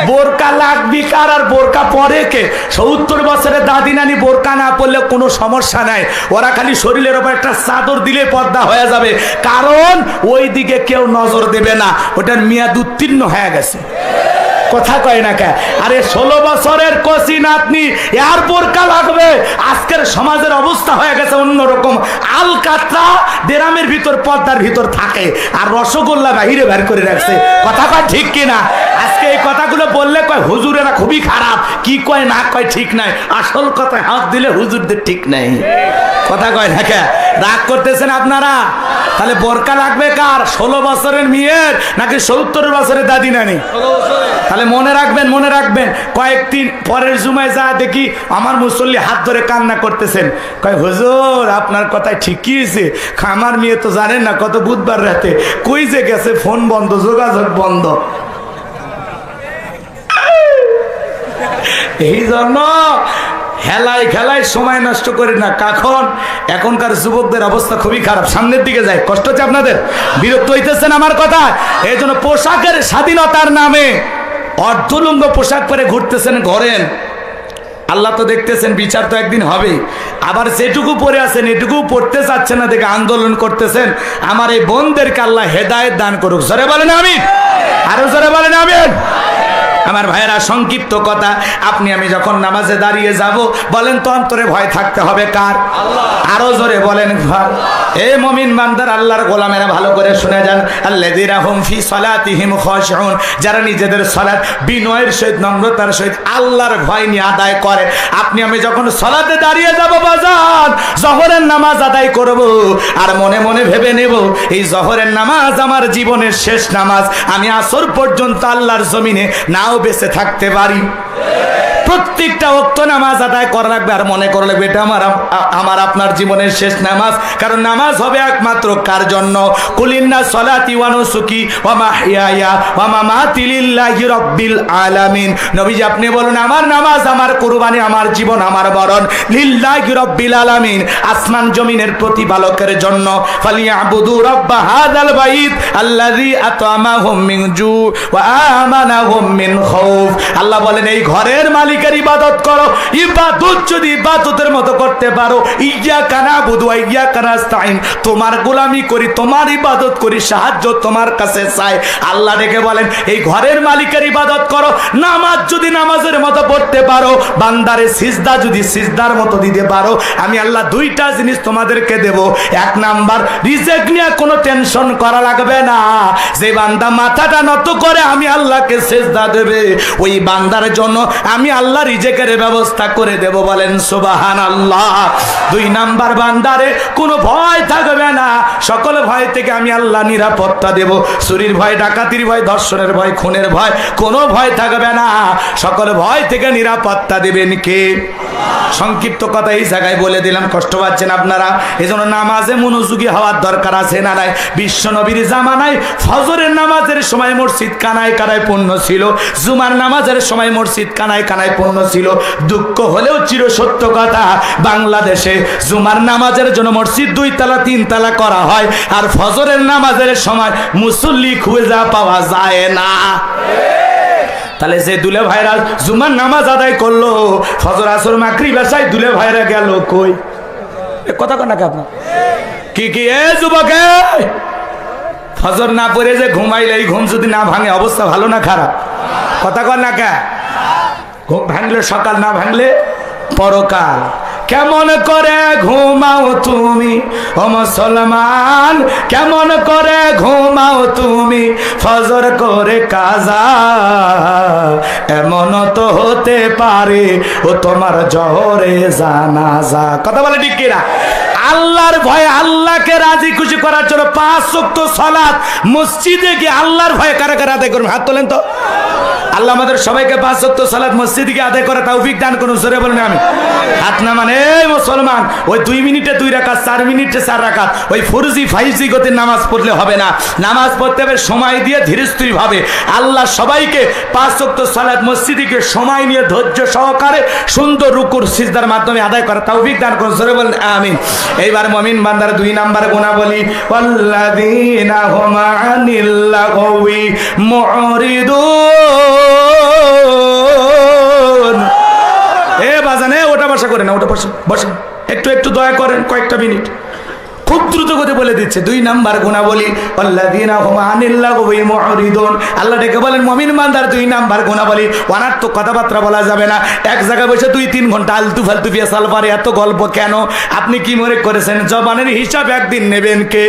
বোরকা লাগবি কার? আর বোরকা পরে কে? 70 বছরের দাদি নানি বোরকা না পরলে কোনো সমস্যা নাই, ওরা খালি শরীরের উপর একটা চাদর দিলে পর্দা হয়ে যাবে, কারণ ওই দিকে কেউ নজর দেবে না, ওটার মেয়াদ উত্তীর্ণ হয়ে গেছে। কথা কয় না কে? আরে 16 বছরের কচি নাতনি আর বোরকা লাগবে? আজকের সমাজের অবস্থা হয়ে গেছে অন্যরকম। আলকাতরা দেরামের ভিতর পর্দার ভিতর থাকে, আর রসগোল্লা বাহিরে বের করে রাখছে। কথা কয় ঠিক কিনা? আজকে এই কথাগুলো বললে কয় হুজুরেরা খুবই খারাপ, কি কয় না কয় ঠিক নাই। আসল কথা হাত দিলে হুজুরদের ঠিক নাই। কথা কয় না কে? রাগ করতেছেন আপনারা? তাহলে বোরকা লাগবে কার? 16 বছরের মেয়ের নাকি 70 বছরের দাদি নানি? তাহলে মনে রাখবেন, মনে রাখবেন। কয়েকদিন পরের জুমায় যা দেখি আমার মুসল্লি হাত ধরে কান্না করতেছেন, কয় হুজুর আপনার কথাই ঠিকই আছে, আমার মেয়ে তো জানেন না কত বুধবার রাতে কই যে গেছে, ফোন বন্ধ, যোগাযোগ বন্ধ। এই জন্য হেলায় খেলায় সময় নষ্ট করি না। কখন? এখনকার যুবকদের অবস্থা খুবই খারাপ, সামনের দিকে যায়। কষ্ট হচ্ছে আপনাদের? বিরক্ত হইতেছেন আমার কথা? এই জন্য পোশাকের স্বাধীনতার নামে অর্ধলুঙ্গ পোশাক পরে ঘুরতেছেন, ঘরেন। আল্লাহ তো দেখতেছেন, বিচার তো একদিন হবে। আবার যেটুকু পরে আছেন এটুকু পড়তে চাচ্ছেন না দেখে আন্দোলন করতেছেন। আমার এই বোনদেরকে আল্লাহ হেদায়েত দান করুক। জোরে বলেন আমিন। আরো জোরে বলেন আমিন। আমার ভাইয়েরা, সংক্ষিপ্ত কথা, আপনি আমি যখন নামাজে দাঁড়িয়ে যাব, বলেন তো অন্তরে ভয় থাকতে হবে কার? আরো জোরে বলেন। এ মুমিন বান্দার, আল্লাহর গোলামেরা ভালো করে শুনে যান। আল্লাযীনা হুম ফি সালাতিহিম খাশিউন, যারা নিজেদের সালাত বিনয়ের সহিত, নম্রতার সহিত আল্লাহর ভয় নিয়ে আদায় করে। আপনি আমি যখন সালাতে দাঁড়িয়ে যাব বাজান, জোহরের নামাজ আদায় করব, আর মনে মনে ভেবে নেব এই জোহরের নামাজ আমার জীবনের শেষ নামাজ, আমি আসর পর্যন্ত আল্লাহর জমিনে নাও বেঁচে থাকতে পারি। প্রত্যেকটা ওয়াক্ত নামাজ আদায় করা লাগবে। আর মনে করা লাগবে এটা আমার আপনার জীবনের শেষ নামাজ। কারণ নামাজ হবে একমাত্র কার জন্য? কুলিন্না সলাতি ওয়া নুসুকি ওয়া মাহইয়ায়া ওয়া মামাতি লিল্লাহি রাব্বিল আলামিন। নবীজি আপনি বলুন, আমার নামাজ, আমার কুরবানি, আমার জীবন, আমার মরণ লিল্লাহি রাব্বিল আলামিন, আসমান জমিনের প্রতিপালকের জন্য। ফালিয়াবুদু রাব্বা হাযাল বাইত আল্লাযী আত'আমাহুম মিন জু ওয়া আমানাহুম মিন খাউফ। আল্লাহ বলেন, এই ঘরের মালিকের ইবাদত করো। ইবাদত যদি ইবাদতের মতো করতে পারো, ইয়্যাকা না'বুদু ওয়া ইয়্যাকা নাস্তাইন, তোমার গোলামি করি, তোমার ইবাদত করি, সাহায্য তোমার কাছে চাই। আল্লাহ ডেকে বলেন, এই ঘরের মালিকের ইবাদত করো। নামাজ যদি নামাজের মতো পড়তে পারো, বান্দারে সিজদা যদি সিজদার মতো দিতে পারো, আমি আল্লাহ দুইটা জিনিস তোমাদেরকে দেব। এক নাম্বার, রিজিক নিয়ে কোনো টেনশন করা লাগবে না। যে বান্দা মাথাটা নত করে আমি আল্লাহকে সিজদা দেবে, ওই বান্দার জন্য আমি আল্লাহ রিজিকের ব্যবস্থা করে দেব। বলেন সুবহানাল্লাহ। দুই নাম্বার, বান্দারে কোনো ভয় থাকবে না, সকল ভয় থেকে আমি আল্লাহ নিরাপত্তা দেব। চুরির ভয়, ডাকাতির ভয়, ধর্ষণের ভয়, খুনের ভয়, কোনো ভয় থাকবে না। সকল ভয় থেকে নিরাপত্তা দেবেন কে? সংক্ষিপ্ত কথা এই জায়গায় বলে দিলাম, কষ্ট পাচ্ছেন আপনারা। এজন্য নামাজে মনোযোগী হওয়ার দরকার আছে না নাই? বিশ্ব নবীর জামানায় ফজরের নামাজের সময় মসজিদ কানায় কানায় পূর্ণ ছিল, জুমার নামাজের সময় মসজিদ কানায় কানায় পূর্ণ ছিল। দুঃখ হলেও চির সত্য কথা, বাংলাদেশে জুমার নামাজের জন্য মসজিদ 2 তলা 3 তলা করা হয়, আর ফজরের নামাজের সময় মুসল্লি খুঁজে পাওয়া যায় না। তাহলে যে দুলে ভাইরা জুমার নামাজ আদায় করলো, ফজর আসর মাগরিব এশায় দুলে ভাইরা গেল কই? কথা কন না আপনার কি এ যুবক, ফজর না পড়ে যে ঘুমাইলে, এই ঘুম যদি না ভাঙে অবস্থা ভালো না খারাপ? কথা কন না কে? ঘুম ভাঙলে সকাল, না ভাঙলে পরকাল। কেমন করে ঘুমাও তুমি ও মুসলমান, কেমন করে ঘুমাও তুমি ফজর করে কাজা, এমন তো হতে পারে ও তোমার জহরে জানাজা। কথা বলে ঠিক কিনা? আল্লাহর ভয়ে, আল্লাহকে রাজি খুশি করার জন্য 5 ওয়াক্ত সালাত মসজিদে গিয়ে আল্লাহর ভয়ে কারা কারা আদায় করবেন? হাত তোলেন তো। আল্লাহ আমাদের সবাইকে 5 ওয়াক্ত সালাত মসজিদে গিয়ে আদায় করে তৌফিক দান করুন। জোরে বলেন আমি। হাত না মানে এই মুসলমান, ওই 2 মিনিটে 2 রাকাত, 4 মিনিটে 4 রাকাত, ওই ফরজি ফাইজি গতির নামাজ পড়লে হবে না। নামাজ পড়তে হবে সময় দিয়ে, ধীরস্থির ভাবে। আল্লাহ সবাইকে 5 ওয়াক্ত সালাত মসজিদে গিয়ে সময় নিয়ে ধৈর্য সহকারে সুন্দর রুকুর সিজদার মাধ্যমে আদায় করে তৌফিক দান করুন। জোরে বলেন আমিন। এইবার মুমিন বান্দার 2 নাম্বার গুণাবলী, ওয়াল্লাযীনা হুম আনিল লাগওয়ি মুরিদুন। এ বাজানে ওটা বসা করে না, ওটা বসেন একটু একটু দয়া করেন, কয়েকটা মিনিট। খুব দ্রুত করে বলে দিচ্ছে 2 নাম্বার গুণাবলী, আল্লাযীনা হুম আনিল লাগওয়ি মুরিদুন। আল্লাহ ডেকে বলেন মুমিন বান্দার 2 নাম্বার গুণাবলী, অনার্থক কথাবার্তা বলা যাবে না। এক জায়গায় বসে 2-3 ঘন্টা আলতু ফালতু ফেসাল পারে, এত গল্প কেন? আপনি কি মনে করেছেন জবানের হিসাব একদিন নেবেন কে?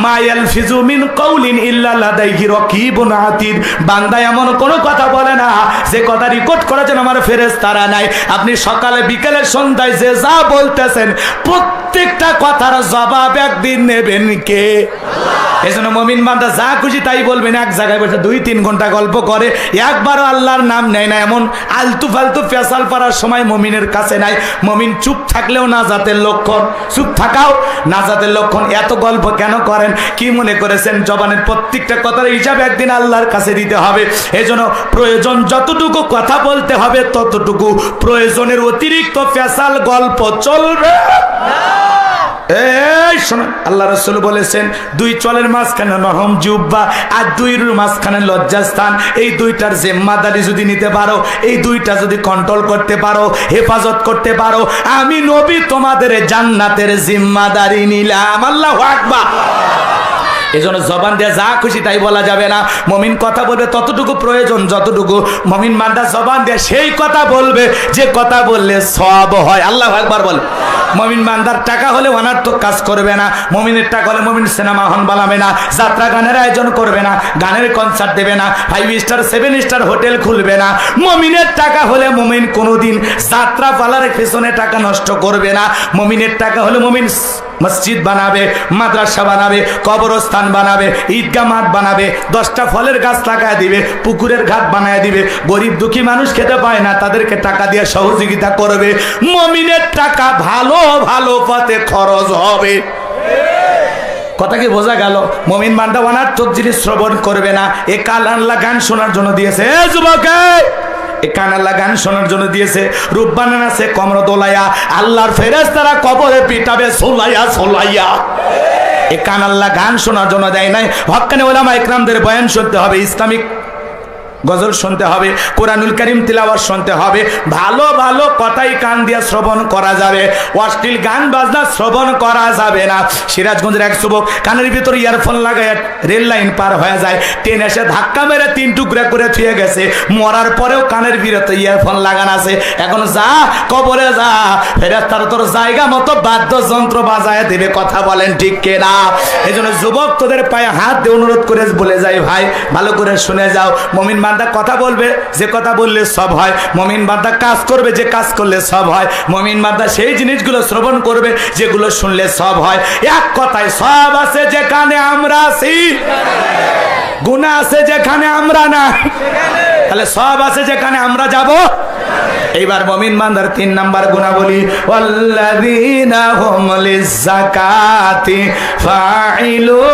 মা ইয়ালফিজু মিন কাউলিন ইল্লা লাদাইহি রাকিবুন আতীদ। বান্দা এমন কোনো কথা বলে না যে কথা রেকর্ড করার জন্য আমার ফেরেশতারা নাই। আপনি সকালে বিকেলে সন্ধ্যায় যে যা বলতেছেন, প্রত্যেকটা কথার জবাব একদিন নেবেন কে? এজন্য মুমিন বান্দা যা খুশি তাই বলবেন। এক জায়গায় বসে 2-3 ঘন্টা গল্প করে, একবারও আল্লাহর নাম নেয় না, এমন আলতু ফালতু ফেসাল পারার সময় মুমিনের কাছে নাই। মুমিন চুপ থাকলেও নাজাতের লক্ষণ, চুপ থাকাও নাজাতের লক্ষণ। এত গল্প কেন করেন? কি মনে করেছেন জবানের প্রত্যেকটা কথার হিসাব একদিন আল্লাহর কাছে দিতে হবে। এজন্য প্রয়োজন যতটুকু কথা বলতে হবে ততটুকু, প্রয়োজনের অতিরিক্ত ফেসাল গল্প চলবে না। এই শোনো, আল্লাহ রাসূল বলেছেন 2 চলের মাঝখানে নরম জিহ্বা আর 2 মাঝখানে লজ্জাস্থান। এই 2টার জিম্মাদারি যদি নিতে পারো, এই 2টা যদি কন্ট্রোল করতে পারো, হেফাজত করতে পারো, আমি নবী তোমাদের জান্নাতের জিম্মাদারি নিলাম। আল্লাহু আকবার। এজন্য জবান দিয়ে যা খুশি তাই বলা যাবে না। মুমিন কথা বলবে ততটুকু প্রয়োজন যতটুকু। মুমিন বান্দা জবান দিয়ে সেই কথা বলবে যে কথা বললে সওয়াব হয়। আল্লাহু আকবার বলে। মুমিন বান্দার টাকা হলে অনার্থক কাজ করবে না। মুমিনের টাকা হলে মুমিন সিনেমা হল বানাবে না, যাত্রা গানের আয়োজন করবে না, গানের কনসার্ট দেবে না, 5 স্টার 7 স্টার হোটেল খুলবে না। মুমিনের টাকা হলে মুমিন কোনোদিন যাত্রা পালার পেছনে টাকা নষ্ট করবে না। মুমিনের টাকা হলে মুমিন মসজিদ বানাবে, মাদ্রাসা বানাবে, কবরস্থান বানাবে, ঈদগাহ মাঠ বানাবে, 10টা ফলের গাছ লাগায় দিবে, পুকুরের ঘাট বানায় দিবে। গরিব দুঃখী মানুষ খেতে পায় না, তাদেরকে টাকা দিয়ে সহযোগিতা করবে। মুমিনের টাকা ভালো ভালো পথে খরচ হবে। কথা কি বোঝা গেল? মুমিন বান্দা অনার্থক জিনিস শ্রবণ করবে না। এ কান আল্লাহ গান শোনার জন্য দিয়েছে। এ যুবক, এ কান আল্লাহ গান শোনার জন্য দিয়েছে। রূপ বানান আছে কমর দোলাইয়া, আল্লাহর ফেরেশতারা কবরে পিটাবে সোলাইয়া সোলাইয়া। এ কান আল্লাহ গান শোনার জন্য দেয় নাই। হক্কানি ওলামা ইকরামদের বয়ান শুনতে হবে, ইসলামিক গজল শুনতে হবে, কোরআনুল কারীম তিলাওয়াত শুনতে হবে। ভালো ভালো কথাই কান দিয়ে শ্রবণ করা যাবে, অশ্লীল গান বাজনা শ্রবণ করা যাবে না। সিরাজগঞ্জের এক যুবক কানের ভিতরে ইয়ারফোন লাগায় রেল লাইন পার হয়ে যায়, ট্রেন এসে ধাক্কা মেরে 3 টুকরা করে ছুঁয়ে গেছে। মরার পরেও কানের ভিতরে ইয়ারফোন লাগানো আছে। এখন যা কবরে যা, ফেরেশতারা তোর জায়গা মতো বাদ্যযন্ত্র বাজায় দেবে। কথা বলেন ঠিক কিনা? এই জন্য যুবক তোদের পায়ে হাত দিয়ে অনুরোধ করে বলে যাই, ভাই ভালো করে শুনে যাও। মুমিন বান্দা কথা বলবে, যে কথা বললে সব হয়। মুমিন বান্দা কাজ করবে, যে কাজ করলে সব হয়। মুমিন বান্দা সেই জিনিসগুলো শ্রবণ করবে যেগুলো শুনলে সব হয়। এক কথায় সব আছে যেখানে আমরা আছি, গুনাহ আছে যেখানে আমরা না। তাহলে সব আছে যেখানে আমরা যাব। এইবার মুমিন বান্দার 3 নাম্বার গুণাবলী, ওয়াল্লাযীনা হুম লিয-যাকাতি ফাঈলুন।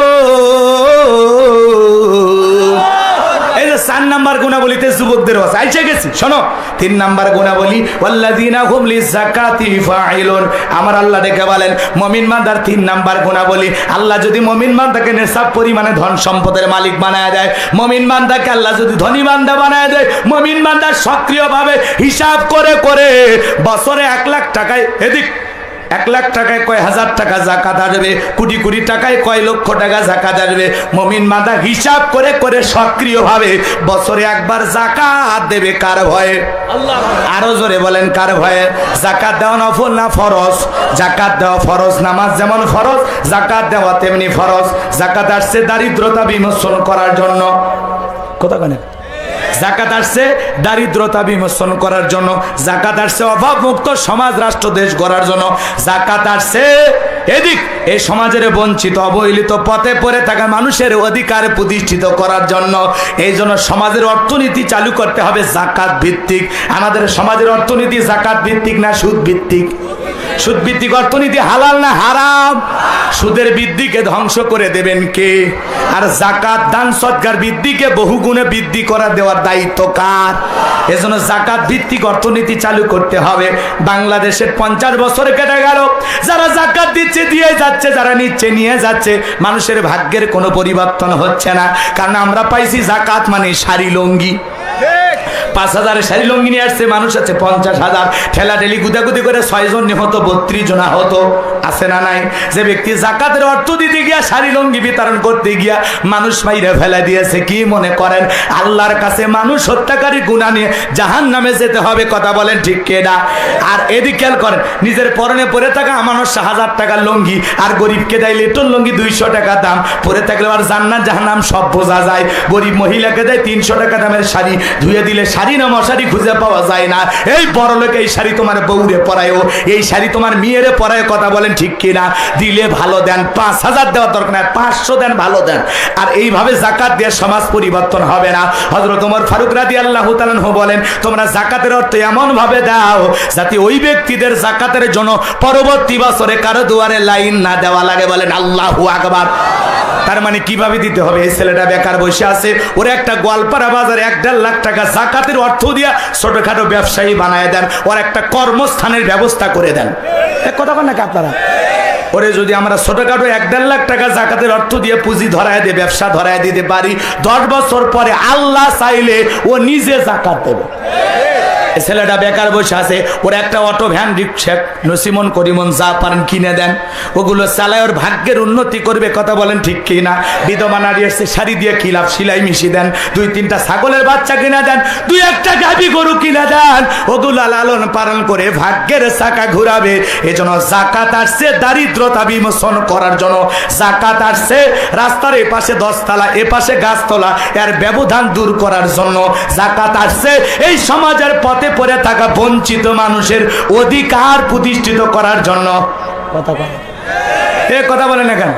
4 নাম্বার গুণাবলীতে যুবকদের আছে, আইসা গেছি। শোনো, 3 নাম্বার গুণাবলী, ওয়াল্লাযীনা হুম লিয-যাকাতি ফাঈলুন। আমার আল্লাহ দেখে বলেন মুমিন বান্দার 3 নাম্বার গুণাবলী। আল্লাহ যদি মুমিন বান্দাকে নেশাব পরিমাণে ধন সম্পদের মালিক বানায় দেয়, মুমিন বান্দাকে আল্লাহ যদি ধনী বান্দা বানায় দেয়, মুমিন বান্দা সক্রিয়ভাবে হিসাব করে করে বছরে 1 লাখ টাকায়, এদিক 1 লাখ টাকায় কয় হাজার টাকা যাকাত আসবে, কোটি কোটি টাকায় কয় লক্ষ টাকা যাকাত আসবে। মুমিন বান্দা হিসাব করে করে সক্রিয়ভাবে বছরে একবার যাকাত দেবে। কার ভয়ে? আল্লাহ। আরো জোরে বলেন, কার ভয়ে? যাকাত দেওয়া নফল না ফরজ? যাকাত দেওয়া ফরজ। নামাজ যেমন ফরজ, যাকাত দেওয়া তেমনি ফরজ। যাকাত আসছে দারিদ্রতা বিমোচন করার জন্য। কথা কেন? যাকাত আসছে দারিদ্রতা বিমোচন করার জন্য। যাকাত আসছে অভাবমুক্ত সমাজ রাষ্ট্র দেশ গড়ার জন্য। যাকাত আসছে এদিক এই সমাজের বঞ্চিত অবহেলিত পথে পড়ে থাকা মানুষের অধিকার প্রতিষ্ঠিত করার জন্য। এই জন্য সমাজের অর্থনীতি চালু করতে হবে যাকাত ভিত্তিক। আমাদের সমাজের অর্থনীতি যাকাত ভিত্তিক না সুদ ভিত্তিক? সুদ ভিত্তিক অর্থনীতি হালাল না হারাম? সুদের বৃদ্ধিকে ধ্বংস করে দেবেন কে? আর যাকাত দান সদকার বৃদ্ধিকে বহুগুণে বৃদ্ধি করা দেওয়ার দায়িত্ব কার? এজন্য যাকাত ভিত্তিক অর্থনীতি চালু করতে হবে। বাংলাদেশের 50 বছর কেটে গেল, যারা যাকাত দিচ্ছে দিয়ে যাচ্ছে, যারা নিচ্ছে নিয়ে যাচ্ছে, মানুষের ভাগ্যের কোনো পরিবর্তন হচ্ছে না। কারণ আমরা পাইছি যাকাত মানে শাড়ি লুঙ্গি। 5,000 শাড়ি লুঙ্গি নিয়ে আসছে, মানুষ আছে 50,000। ঠেলাঠেলি গুদাগুদি করে 6 জন নিহত, 32 জন আহত। আছে না নাই? যে ব্যক্তি যাকাতের অর্থ দিতে গিয়া শাড়ি লুঙ্গি বিতরণ করতে গিয়া মানুষ মাইরে ফেলা দিয়েছে। কি মনে করেন আল্লাহর কাছে মানুষ হত্যাকারী গুনাহ নিয়ে জাহান্নামে যেতে হবে? কথা বলেন ঠিক কিনা? আর এদিকে খেয়াল করেন, নিজের পরনে পরে থাকা মানুষ 1000 টাকার লুঙ্গি, আর গরিবকে দেয় লিটন লুঙ্গি 200 টাকা দাম। পরে থাকলে আর জান্নাত জাহান্নাম সব বোঝা যায়। গরিব মহিলাকে দেয় 300 টাকা দামের শাড়ি, ধুয়ে দিলে শাড়ি না মশারি খুঁজে পাওয়া যায় না। এই বড় লোক এই শাড়ি তোমার বউরে পরায়ও, এই শাড়ি তোমার মেয়েরে পরায়। কথা বলেন ঠিক কিনা? দিলে ভালো দেন, 5000 দেওয়ার দরকার নাই, 500 দেন, ভালো দেন। আর এইভাবে যাকাত দিয়ে সমাজ পরিবর্তন হবে না। হযরত ওমর ফারুক রাদিয়াল্লাহু তাআলা বলেন, তোমরা যাকাতের অর্থ এমন ভাবে দাও যাতে ওই ব্যক্তিদের যাকাতের জন্য পরবর্তী বছরে কারো দুয়ারে লাইন না দেওয়া লাগে। বলেন আল্লাহু আকবার। তার মানে কিভাবে দিতে হবে? এই ছেলেটা বেকার বসে আছে, ওর একটা গোয়ালপাড়া বাজারে 1.5 লাখ টাকা যাকাতের অর্থ দিয়া ছোটখাটো ব্যবসায়ী বানায় দেন, ওর একটা কর্মস্থানের ব্যবস্থা করে দেন। কথা বলেন নাকি আপনারা? ওরে যদি আমরা ছোটখাটো 1.5 লাখ টাকা যাকাতের অর্থ দিয়ে পুঁজি ধরায় দিয়ে ব্যবসা ধরায় দিতে পারি, 10 বছর পরে আল্লাহ চাইলে ও নিজে যাকাত দেবে। ছেলেটা বেকার বসে আছে, ওর একটা auto van rickshaw nosimon Korimon যা পারেন কিনে দেন, ওগুলো চালায় ওর ভাগ্যের উন্নতি করবে। কথা বলেন ঠিক কি না? বিধবা নারী এসছে, শাড়ি দিয়ে কি লাভ, সিলাই মিশিয়ে দেন, 2-3টা ছাগলের বাচ্চা কিনে দেন, 2-1টা গাভী গরু কিনে দেন, ওগুলো লালন পালন করে ভাগ্যের চাকা ঘুরাবে। এজন্য যাকাত আসছে দারিদ্রতা বিমোচন করার জন্য। যাকাত আসছে রাস্তার এপাশে 10 তলা এপাশে গাছতলা এর ব্যবধান দূর করার জন্য। যাকাত আসছে এই সমাজের পথে পড়ে থাকা বঞ্চিত মানুষের অধিকার প্রতিষ্ঠিত করার জন্য। কথা বলেন। এ কথা বলে না কেন?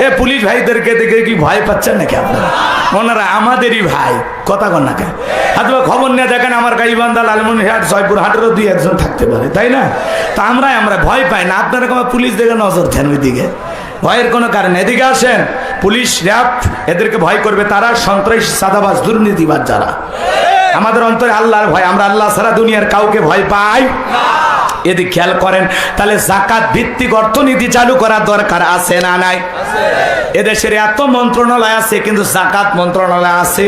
এ পুলিশ ভাইদেরকে দেখে কি ভয় পাচ্ছেন নাকি আপনারা? ওনারা আমাদেরই ভাই, কথা কন না কেন? অথবা খবর নিয়ে দেখেন আমার গাইবান্ধা, লালমনিরহাট, জয়পুরহাটেরও দুই একজন থাকতে পারে, তাই না? তা আমরা ভয় পাই না। আপনারা কোনো পুলিশ দেখে নজর দেন ওই দিকে, ভয়ের কোনো কারণ। এদিকে আসেন, পুলিশ র্যাব এদেরকে ভয় করবে তারা, সন্ত্রাসী সাদাবাজ দুর্নীতিবাজ যারা। আমাদের অন্তরে আল্লাহর ভয়, আমরা আল্লাহ ছাড়া দুনিয়ার কাউকে ভয় পাই। এদিকে খেয়াল করেন, তাহলে যাকাত ভিত্তিক অর্থনীতি চালু করার দরকার আছে না নাই? এদেশের এত মন্ত্রণালয় আছে কিন্তু যাকাত মন্ত্রণালয় আছে?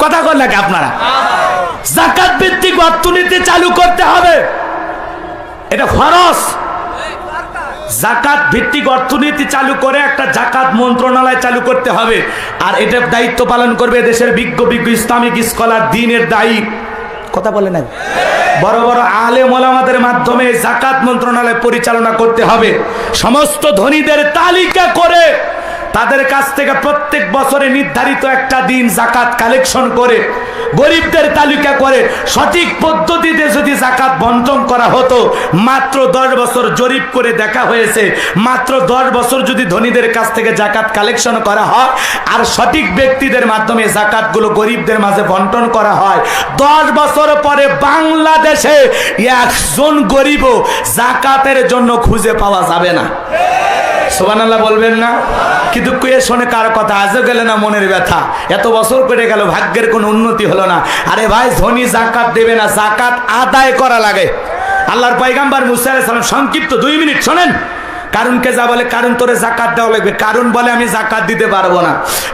কথা বল নাকি আপনারা? যাকাত ভিত্তিক অর্থনীতি চালু করতে হবে, এটা ফরজ। যাকাত ভিত্তিক অর্থনীতি চালু করে একটা যাকাত মন্ত্রণালয় চালু করতে হবে। আর এটার দায়িত্ব পালন করবে দেশের বিজ্ঞ ইসলামিক স্কলার, দ্বীনের দায়ী। কথা বলে না? বড় বড় আলেম ওলামাদের মাধ্যমে যাকাত মন্ত্রণালয় পরিচালনা করতে হবে। সমস্ত ধনীদের তালিকা করে তাদের কাছ থেকে প্রত্যেক বছরে নির্ধারিত একটা দিন যাকাত কালেকশন করে, গরিবদের তালিকা করে সঠিক পদ্ধতিতে যদি যাকাত বন্টন করা হতো, মাত্র 10 বছর জরিপ করে দেখা হয়েছে, মাত্র 10 বছর যদি ধনীদের কাছ থেকে যাকাত কালেকশন করা হয় আর সঠিক ব্যক্তিদের মাধ্যমে যাকাতগুলো গরিবদের মাঝে বন্টন করা হয়, 10 বছর পরে বাংলাদেশে একজন গরিবও যাকাতের জন্য খুঁজে পাওয়া যাবে না। সুবহানাল্লাহ বলবেন না? কিন্তু কে শোনে কার কথা? আজও গেলে না মনের ব্যথা, এত বছর কেটে গেল, ভাগ্যের কোনো উন্নতি হলো না। আরে ভাই, ধনী যাকাত দেবে না, যাকাত আদায় করা লাগে। আল্লাহর পয়গাম্বর মুসা আলাইহিস সালাম, সংক্ষিপ্ত 2 মিনিট শোনেন, কারণকে যা বলে, কারণ তোরে যাকাত দেওয়া লাগবে, কারণ বলে আমি যাকাত দিতে পারবো না।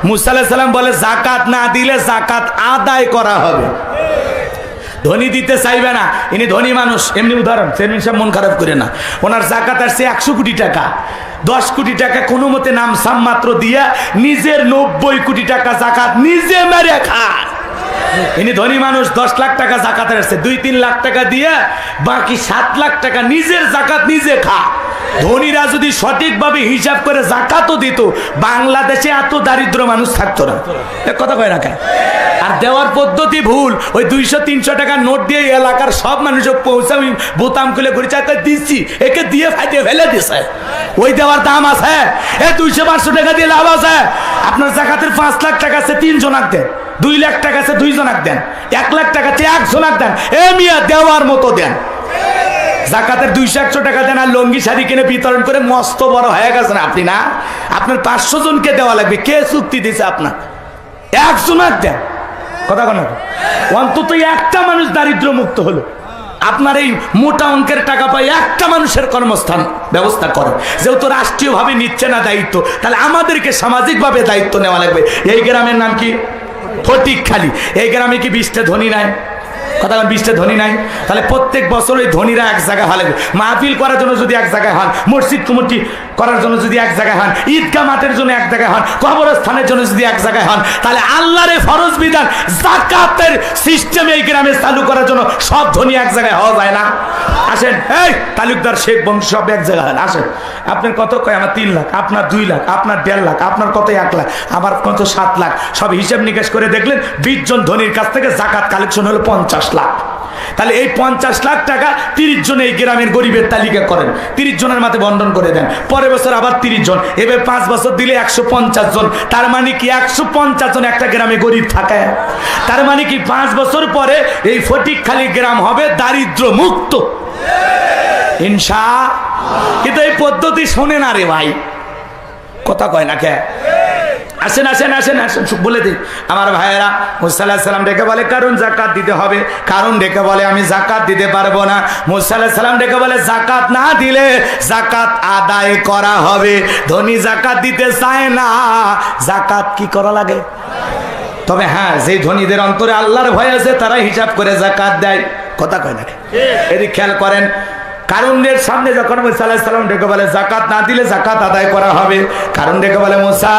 মুসা আলাইহিস সালাম বলে যাকাত না দিলে যাকাত আদায় করা হবে। ধনী দিতে চাইবে না, ইনি ধনী মানুষ, এমনি উদাহরণ, চেয়ারম্যান সাহেব মন খারাপ করে না, ওনার যাকাত আসছে 100 কোটি টাকা, 10 কোটি টাকা কোনো মতে নাম সাম মাত্র দিয়া নিজের 90 কোটি টাকা যাকাত নিজে মেরে খায়। ইনি ধনী মানুষ, 10 লাখ টাকা যাকাতের আসছে, 2-3 লাখ টাকা দিয়ে বাকি 7 লাখ টাকা নিজের যাকাত নিজে খা। ধনীরা যদি সঠিকভাবে হিসাব করে যাকাতও দিত, বাংলাদেশে এত দারিদ্র মানুষ থাকতো না। এক কথা কয় না কেন? আর দেওয়ার পদ্ধতি ভুল। ওই 200-300 টাকার নোট দিয়ে এলাকার সব মানুষকে পৌঁছে বোতাম খুলে ঘুরে চাকা দিচ্ছি, একে দিয়ে ফাইটে ফেলে দিছে। ওই দেওয়ার দাম আছে, 200-500 টাকা দিয়ে লাভ আছে। আপনার যাকাতের 5 লাখ টাকা আছে, 3 জনাক দেন, 2 লাখ টাকা আছে, 2 জনাক দেন, 1 লাখ টাকা আছে, 1 জনাক দেন। এ মিয়া, দেওয়ার মতো দেন। যাকাতের 200-100 টাকা দেন আর লঙ্গি শাড়ি কিনে বিতরণ করে মস্ত বড় হয়ে গেছেন আপনি না? আপনার 500 জনকে দেওয়া লাগবে, কে চুক্তি দিছে আপনার? 1 জনাক দেন। কথা বলেন, অন্তত একটা মানুষ দারিদ্র মুক্ত হলো। আপনার এই মোটা অঙ্কের টাকা পাই একটা মানুষের কর্মস্থান ব্যবস্থা করেন। যেহেতু রাষ্ট্রীয়ভাবে নিচ্ছে না দায়িত্ব, তাহলে আমাদেরকে সামাজিকভাবে দায়িত্ব নেওয়া লাগবে। এই গ্রামের নাম কি? ফটিকখালী। এই গ্রামে কি 20টা ধনী নাই? কথা বলেন, 20টা ধনী নাই? তাহলে প্রত্যেক বছর ওই ধনীরা এক জায়গায় হওয়া লাগবে। মাহফিল করার জন্য যদি এক জায়গায় হন, মসজিদ কমিটি করার জন্য যদি এক জায়গায় হন, ঈদগাহ মাঠের জন্য এক জায়গায় হন, কবরস্থানের জন্য যদি এক জায়গায় হন, তাহলে আল্লাহর ফরজ বিধান যাকাতের সিস্টেম এই গ্রামে চালু করার জন্য সব ধনী এক জায়গায় হওয়া যায় না? আসেন, এই তালুকদার, শেখ বংশ সব এক জায়গায় হন। আসেন, আপনার কত কয়? আমার 3 লাখ, আপনার 2 লাখ, আপনার 1.5 লাখ, আপনার কত 1 লাখ, আমার কত 7 লাখ। সব হিসাব নিকাশ করে দেখলেন 20 জন ধনীর কাছ থেকে যাকাত কালেকশন হলো 50 লাখ। তাহলে এই 50 লাখ টাকা 30 জন এই গ্রামের গরিবের তালিকা করেন, 30 জনের মাঝে বন্টন করে দেন। পরের বছর আবার 30 জন, এবার 5 বছর দিলে 150 জন। তার মানে কি 150 জন একটা গ্রামে গরিব থাকে? তার মানে কি 5 বছর পরে এই ফটিকখালী গ্রাম হবে দারিদ্র মুক্ত ইনশাআল্লাহ। কিন্তু এই পদ্ধতি শোনে না রে ভাই, কথা কয় না কে? আসেন আসেন আসেন আসেন, বলে দিই আমার ভাইয়েরা, মুসা আলাইহিস সালাম ডেকে বলে কারণ যাকাত দিতে হবে, কারণ ডেকে বলে আমি যাকাত দিতে পারবো না। মুসা আলাইহিস সালাম ডেকে বলে যাকাত না দিলে যাকাত আদায় করা হবে। ধনী যাকাত দিতে চায় না, যাকাত কি করা লাগে? তবে হ্যাঁ, যে ধনীদের অন্তরে আল্লাহর ভয় আছে তারা হিসাব করে যাকাত দেয়। কথা কয় না? এদিক খেয়াল করেন, কারণের সামনে যখন মুসা আলাইহিস সালাম ডেকে বলে যাকাত না দিলে যাকাত আদায় করা হবে, কারণ ডেকে বলে মুসা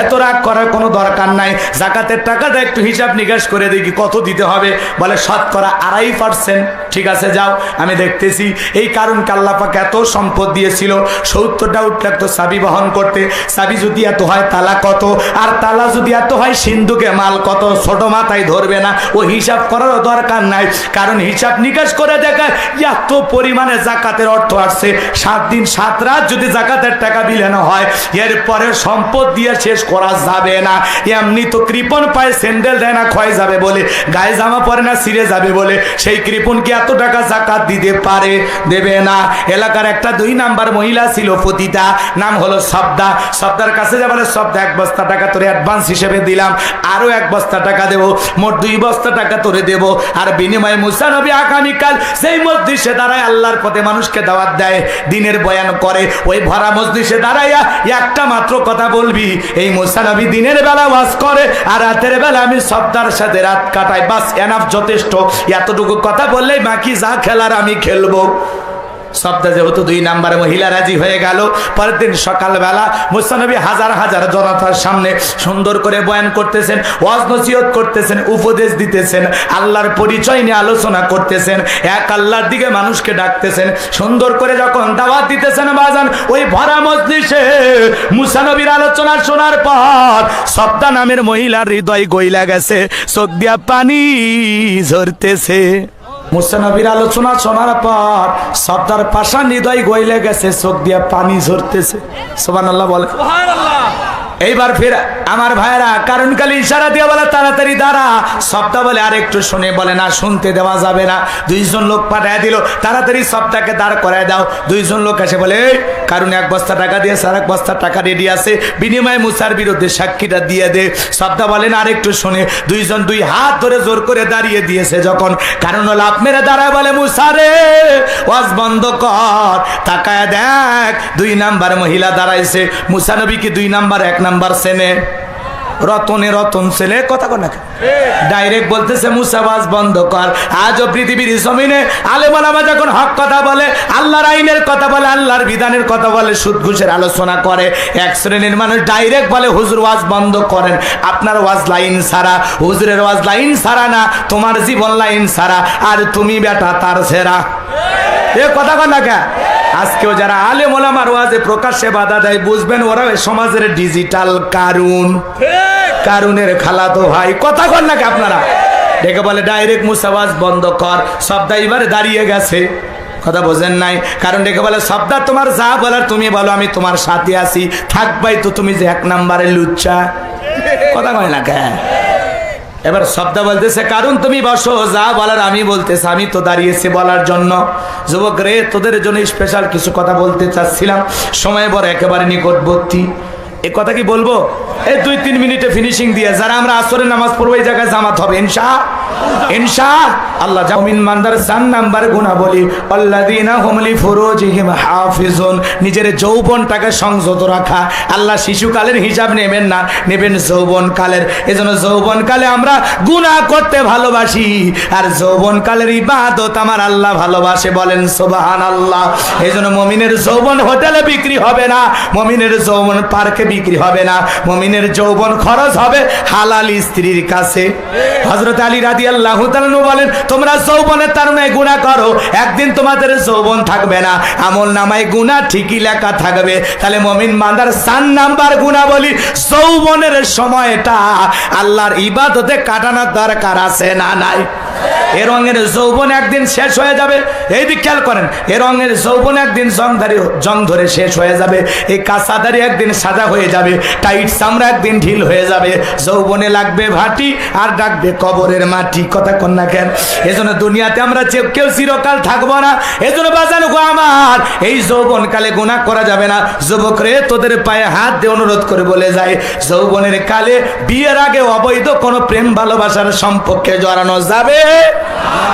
এত রাগ করার কোনো দরকার নাই, যাকাতের টাকাটা একটু হিসাব নিকাশ করে দেখি কত দিতে হবে। বলে শতকরা 2.5%। ঠিক আছে, যাও, আমি দেখতেছি। এই কারণকে আল্লাহ পাক এত সম্পদ দিয়েছিল, 70টা উট লাগতো চাবি বহন করতে। চাবি যদি এত হয় তালা কত, আর তালা যদি এত হয় সিন্ধুকে মাল কত, ছোট মাথায় ধরবে না, ও হিসাব করারও দরকার নাই। কারণ হিসাব নিকাশ করে দেখায় এত পরিমাণে জাকাতের অর্থ আসছে 7 দিন 7 রাত যদি জাকাতের টাকা বিলানো হয় এরপরে সম্পদ দিয়ে শেষ করা যাবে না। এমনি তো কৃপণ পায় স্যান্ডেল দেয় না ক্ষয় যাবে বলে, গায়ে জামা পরে না ছিঁড়ে যাবে বলে, সেই কৃপণ কি এত টাকা জাকাত দিতে পারে? দেবে না। এলাকার একটা 2 নাম্বার মহিলা ছিল পতিতা, নাম হলো সবদা। সবদার কাছে যাবে, সবদা 1 বস্তা টাকা তোরে অ্যাডভান্স হিসেবে দিলাম, আরো 1 বস্তা টাকা দেবো, মোট 2 বস্তা টাকা তোরে দেবো। আর বিনিময়ে মুসা নবী আগামীকাল সেই মজলিসে দাঁড়ায় আল্লাহর পথে মানুষকে দাওয়াত দেয়, দিনের বয়ান করে। ওই ভরা মজলিসে দাঁড়াইয়া একটা মাত্র কথা বলবি, এই মুসা নবী দিনের বেলা ওয়াজ করে আর রাতের বেলা আমি সবদার সাথে রাত কাটাই, বাস এনাফ, যথেষ্ট। এতটুকু কথা বললেই বাকি যা খেলার আমি খেলবো। সবদা যেহেতু 2 নাম্বার মহিলা রাজি হয়ে গেল, পরের দিন সকালবেলা মুসা নবী হাজার হাজার জনতার সামনে সুন্দর করে বয়ান করতেছেন, ওয়াজ নসিহত করতেছেন, উপদেশ দিতেছেন, আল্লাহর পরিচয় নিয়ে আলোচনা করতেছেন, এক আল্লাহর দিকে মানুষকে ডাকতেছেন। সুন্দর করে যখন দাওয়াত দিতেছেন বাজান, ওই ভরা মজলিসে মুসা নবীর আলোচনা শোনার পর সবদা নামের মহিলার হৃদয় গইলা গেছে, চোখ দিয়া পানি ঝরতেছে। মুসা নবীর আলোচনা শোনার পর সবদার পাশান হৃদয় গইলে গেছে, চোখ দিয়া পানি ঝরতেছে। সুবহানাল্লাহ বলে। এইবার ফির আমার ভাইরা কারণ কালি ইশারা দিয়ে বলে তাড়াতাড়ি দাঁড়া। সবদা বলে আর একটু শুনে, বলে না শুনতে দেওয়া যাবে না। 2 জন লোক পাঠায় দিল, তাড়াতাড়ি সবদাকে দাঁড় করায় দাও। 2 জন লোক এসে বলে কারণ 1 বস্তা টাকা দিয়েছে, আর 1 বস্তা টাকা রেডি আছে, বিনিময়ে মুসার বিরুদ্ধে সাক্ষীটা দিয়ে দে। সবদা বলেন আর একটু শুনে। 2 জন 2 হাত ধরে জোর করে দাঁড়িয়ে দিয়েছে যখন, কারণ লাভ মেরে দাঁড়ায় বলে মুসা রে ওয়াজ বন্ধ কর, তাকায় দেখ 2 নাম্বার মহিলা দাঁড়াইছে। মুসা নবী কি 2 নাম্বার 1 নাম্বার সেনে? রতনে রতন ছেলে, কথা কর না, ডাইরেক্ট বলতেছে মুসা ওয়াজ বন্ধ কর। আজও পৃথিবীর জমিনে আলেম ওলামা যখন হক কথা বলে, আল্লাহর আইনের কথা বলে, আল্লাহর বিধানের কথা বলে, সুদ ঘুষের আলোচনা করে, এক শ্রেণীর মানুষ ডাইরেক্ট বলে হুজুর ওয়াজ বন্ধ করেন, আপনার ওয়াজ লাইন ছাড়া, হুজুরের ওয়াজ লাইন ছাড়া না, তোমার জীবন লাইন ছাড়া, আর তুমি বেটা তার ছেড়া। এ কথা কর না কে? আজকেও যারা আলেম ওলামার ওয়াজে প্রকাশ্যে বাধা দেয়, বুঝবেন ওরা সমাজের ডিজিটাল কারুন, কারুনের খালাতো ভাই। কথা কর না কে আপনারা? ডেকে বলে ডাইরেক্ট মুসা ওয়াজ বন্ধ কর। সবদা এবারে দাঁড়িয়ে গেছে, কথা বোঝেন নাই? কারণ ডেকে বলে সবদা তোমার যা বলার তুমি বলো, আমি তোমার সাথে আছি, থাকবাই তো তুমি যে 1 নাম্বারে লুচ্চা। কথা কয় না কে? এবার সবদা বলতেছে কারণ তুমি বসো, যা বলার আমি বলতেছি, আমি তো দাঁড়িয়েছি বলার জন্য। যুবক রে, তোদের জন্য স্পেশাল কিছু কথা বলতে চাচ্ছিলাম, সময় বড় একেবারে নিকটবর্তী। এ কথা কি বলবো? এই 2-3 মিনিটে ফিনিশিং দিয়ে যারা আমরা আসরের নামাজ পড়বো এই জায়গায় জামাত হবে ইনশাআল্লাহ। জামিন মানদার 4 নাম্বার গুণাবলী, আল্লাযীনা হুম লিফুরুজিহিম হাফিজুন, নিজের যৌবনটাকে সংযত রাখা। আল্লাহ শিশুকালের হিসাব নেবেন না, নেবেন যৌবনকালের। এজন্য যৌবনকালে আমরা গুনাহ করতে ভালোবাসি, আর যৌবনকালের ইবাদত আমার আল্লাহ ভালোবাসে, বলেন সুবহানাল্লাহ। এজন্য মুমিনের যৌবন হোটেলে বিক্রি হবে না, মুমিনের যৌবন পার্কে বিক্রি হবে না, মুমিনের যৌবন খরচ হবে হালাল স্ত্রীর কাছে। হযরত আলী রাদিয়াল্লাহু তাআলা বলেন তোমরা যৌবনের তারুণায় গুনাহ করো, একদিন তোমাদের যৌবন থাকবে না, আমলনামায় গুনাহ ঠিকই লেখা থাকবে। তাহলে মুমিন বান্দার 4 নাম্বার গুনাহ বলি, যৌবনের সময়টা আল্লাহর ইবাদতে কাটানোর দরকার আছে না নাই? এ রঙের যৌবন একদিন শেষ হয়ে যাবে। এই দিক খেয়াল করেন, এ রঙের যৌবন একদিন জং ধরে শেষ হয়ে যাবে, এই কাঁচাদারি একদিন সাদা হয়ে যাবে, টাইট চামড়া একদিন ঢিল হয়ে যাবে। যৌবনে লাগবে ভাটি আর ডাকবে কবরের মাটি। কথা কন না কেন? এজন্য দুনিয়াতে আমরা কেউ চিরকাল থাকবো না। এজন্য বাজানো গো আমার, এই যৌবনকালে গুনাহ করা যাবে না। যুবক রে, তোদের পায়ে হাত দিয়ে অনুরোধ করে বলে যায়, যৌবনের কালে বিয়ের আগে অবৈধ কোনো প্রেম ভালোবাসার সম্পর্কে জড়ানো যাবে।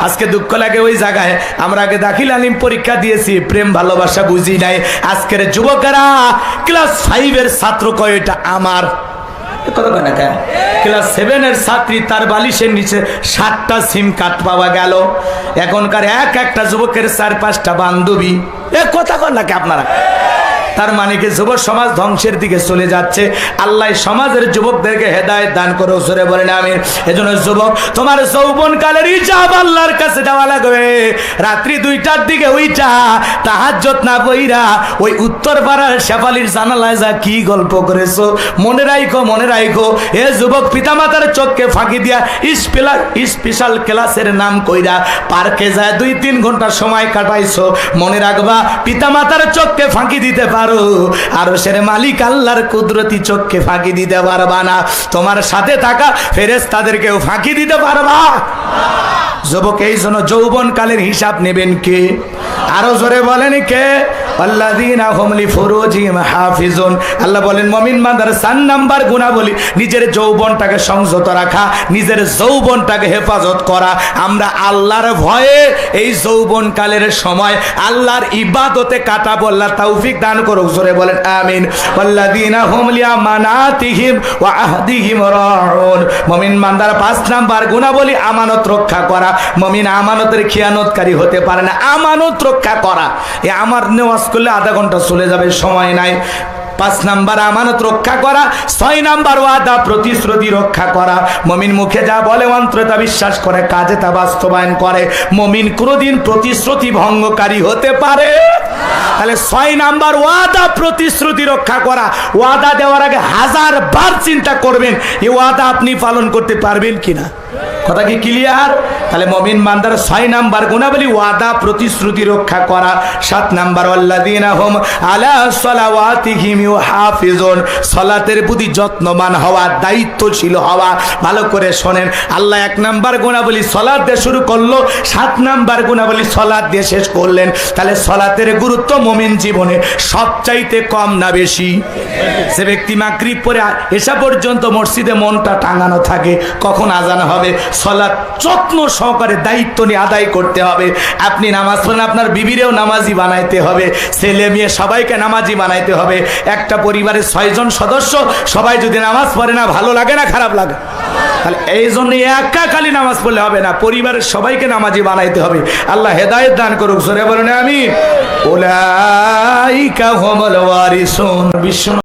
আজকে দুঃখ লাগে ওই জায়গায়, আমরা আগে দাখিল আলিম পরীক্ষা দিয়েছি, প্রেম ভালোবাসা বুঝি নাই। আজকের যুবকেরা ক্লাস 5 এর ছাত্র কয়টা আমার, ক্লাস 7 এর ছাত্রী, তার বালিশের নিচে 7টা সিম কার্ড পাওয়া গেল। এখনকার একটা যুবকের 4-5টা বান্ধবী। এ কথা কন নাকি আপনারা? তার মানে কি যুব সমাজ ধ্বংসের দিকে চলে যাচ্ছে। আল্লাহ সমাজের যুবকদেরকে হেদায়েত দান করো, জোরে বলেন আমিন। এজন্য যুবক, তোমার যৌবনকালের হিসাব আল্লাহর কাছে দেওয়া লাগবে। রাত্রি 2টার দিকে উইটা তাহাজ্জুদ না পইরা ওই উত্তর পাড়ার শেফালির জানালায় যা কি গল্প করেছো মনে রাখো, মনে রাখো। এ যুবক, পিতামাতার চোখকে ফাঁকি দিয়া স্পেশাল ক্লাসের নাম কইরা পার্কে যায় 2-3 ঘন্টা সময় কাটাইছো, মনে রাখবা পিতামাতার চোখকে ফাঁকি দিতে পারো, আর সেরে মালিক আল্লাহর কুদরতি চোখকে ফাঁকি দিতে পারবা না। তোমার সাথে থাকা ফেরেশতাদেরকেও ফাঁকি দিতে পারবা। যুবক, এই জন্য যৌবনকালের হিসাব নেবেন কে? আরো জোরে বলেন কে? আল্লাযীনা হুম লিফুরুজিহিম হাফিজুন। আল্লাহ বলেন মুমিন বান্দার 4 নাম্বার গুনাহবলী নিজের যৌবনটাকে সংযত রাখা, নিজের যৌবনটাকে হেফাজত করা। আমরা আল্লাহর ভয়ে এই যৌবনকালের সময় আল্লাহর ইবাদতে কাটাবো। আল্লাহ তৌফিক দান করুক, জোরে বলেন আমিন। আল্লাযীনা হুম লিআমানাতিহিম ওয়া আহদিহিম রাউন। মুমিন বান্দার 5 নাম্বার গুনাহবলী আমানত রক্ষা করা। মুমিন আমানতের খিয়ানতকারী হতে পারে না, আমানত রক্ষা করা। এই আমার নেওয়াজ করলে আধা ঘন্টা চলে যাবে, সময় নাই। 5 নাম্বার আমানত রক্ষা করা। 6 নাম্বার ওয়াদা প্রতিশ্রুতি রক্ষা করা। মুমিন মুখে যা বলে অন্তরে তা বিশ্বাস করে, কাজে তা বাস্তবায়ন করে। মুমিন কোনোদিন প্রতিশ্রুতি ভঙ্গকারী হতে পারে? তাহলে 6 নাম্বার ওয়াদা প্রতিশ্রুতি রক্ষা করা। ওয়াদা দেওয়ার আগে 1000 বার চিন্তা করবেন এই ওয়াদা আপনি পালন করতে পারবেন কিনা। কথা কি ক্লিয়ার? তাহলে মুমিন বান্দার 6 নাম্বার গুনাহবলী ওয়াদা প্রতিশ্রুতি রক্ষা করা। 7 নাম্বার আল্লাযীনা হুম আলা সালাওয়াতিহিম ইউহাফিজুন। সালাতের প্রতি যত্নবান হওয়া, দায়িত্বশীল হওয়া। ভালো করে শোনেন, আল্লাহ 1 নাম্বার গুনাহবলী সালাত দিয়ে শুরু করলো, 7 নাম্বার গুনাহবলী সালাত দিয়ে শেষ করলেন। তাহলে সালাতের গুরুত্ব মুমিন জীবনে সবচাইতে কম না বেশি? যে ব্যক্তি মাগরিব পরে এশা পর্যন্ত মসজিদে মনটা টাঙানো থাকে, কখন আজান হবে, সালাত যত্ন সহকারে দায়িত্ব নিয়ে আদায় করতে হবে। আপনি নামাজ পড়েন, আপনার বিবিরেও নামাজি বানাইতে হবে, ছেলে মেয়ে সবাইকে নামাজি বানাইতে হবে। একটা পরিবারের 6 জন সদস্য সবাই যদি নামাজ পড়ে না, ভালো লাগে না খারাপ লাগে? তাহলে এই জন্য একা খালি নামাজ পড়লে হবে না, পরিবারের সবাইকে নামাজি বানাইতে হবে। আল্লাহ হেদায়েত দান করুক, জোরে বলেন আমিন। উলাইকা হুমুল ওয়ারিসুন। বিশ্ব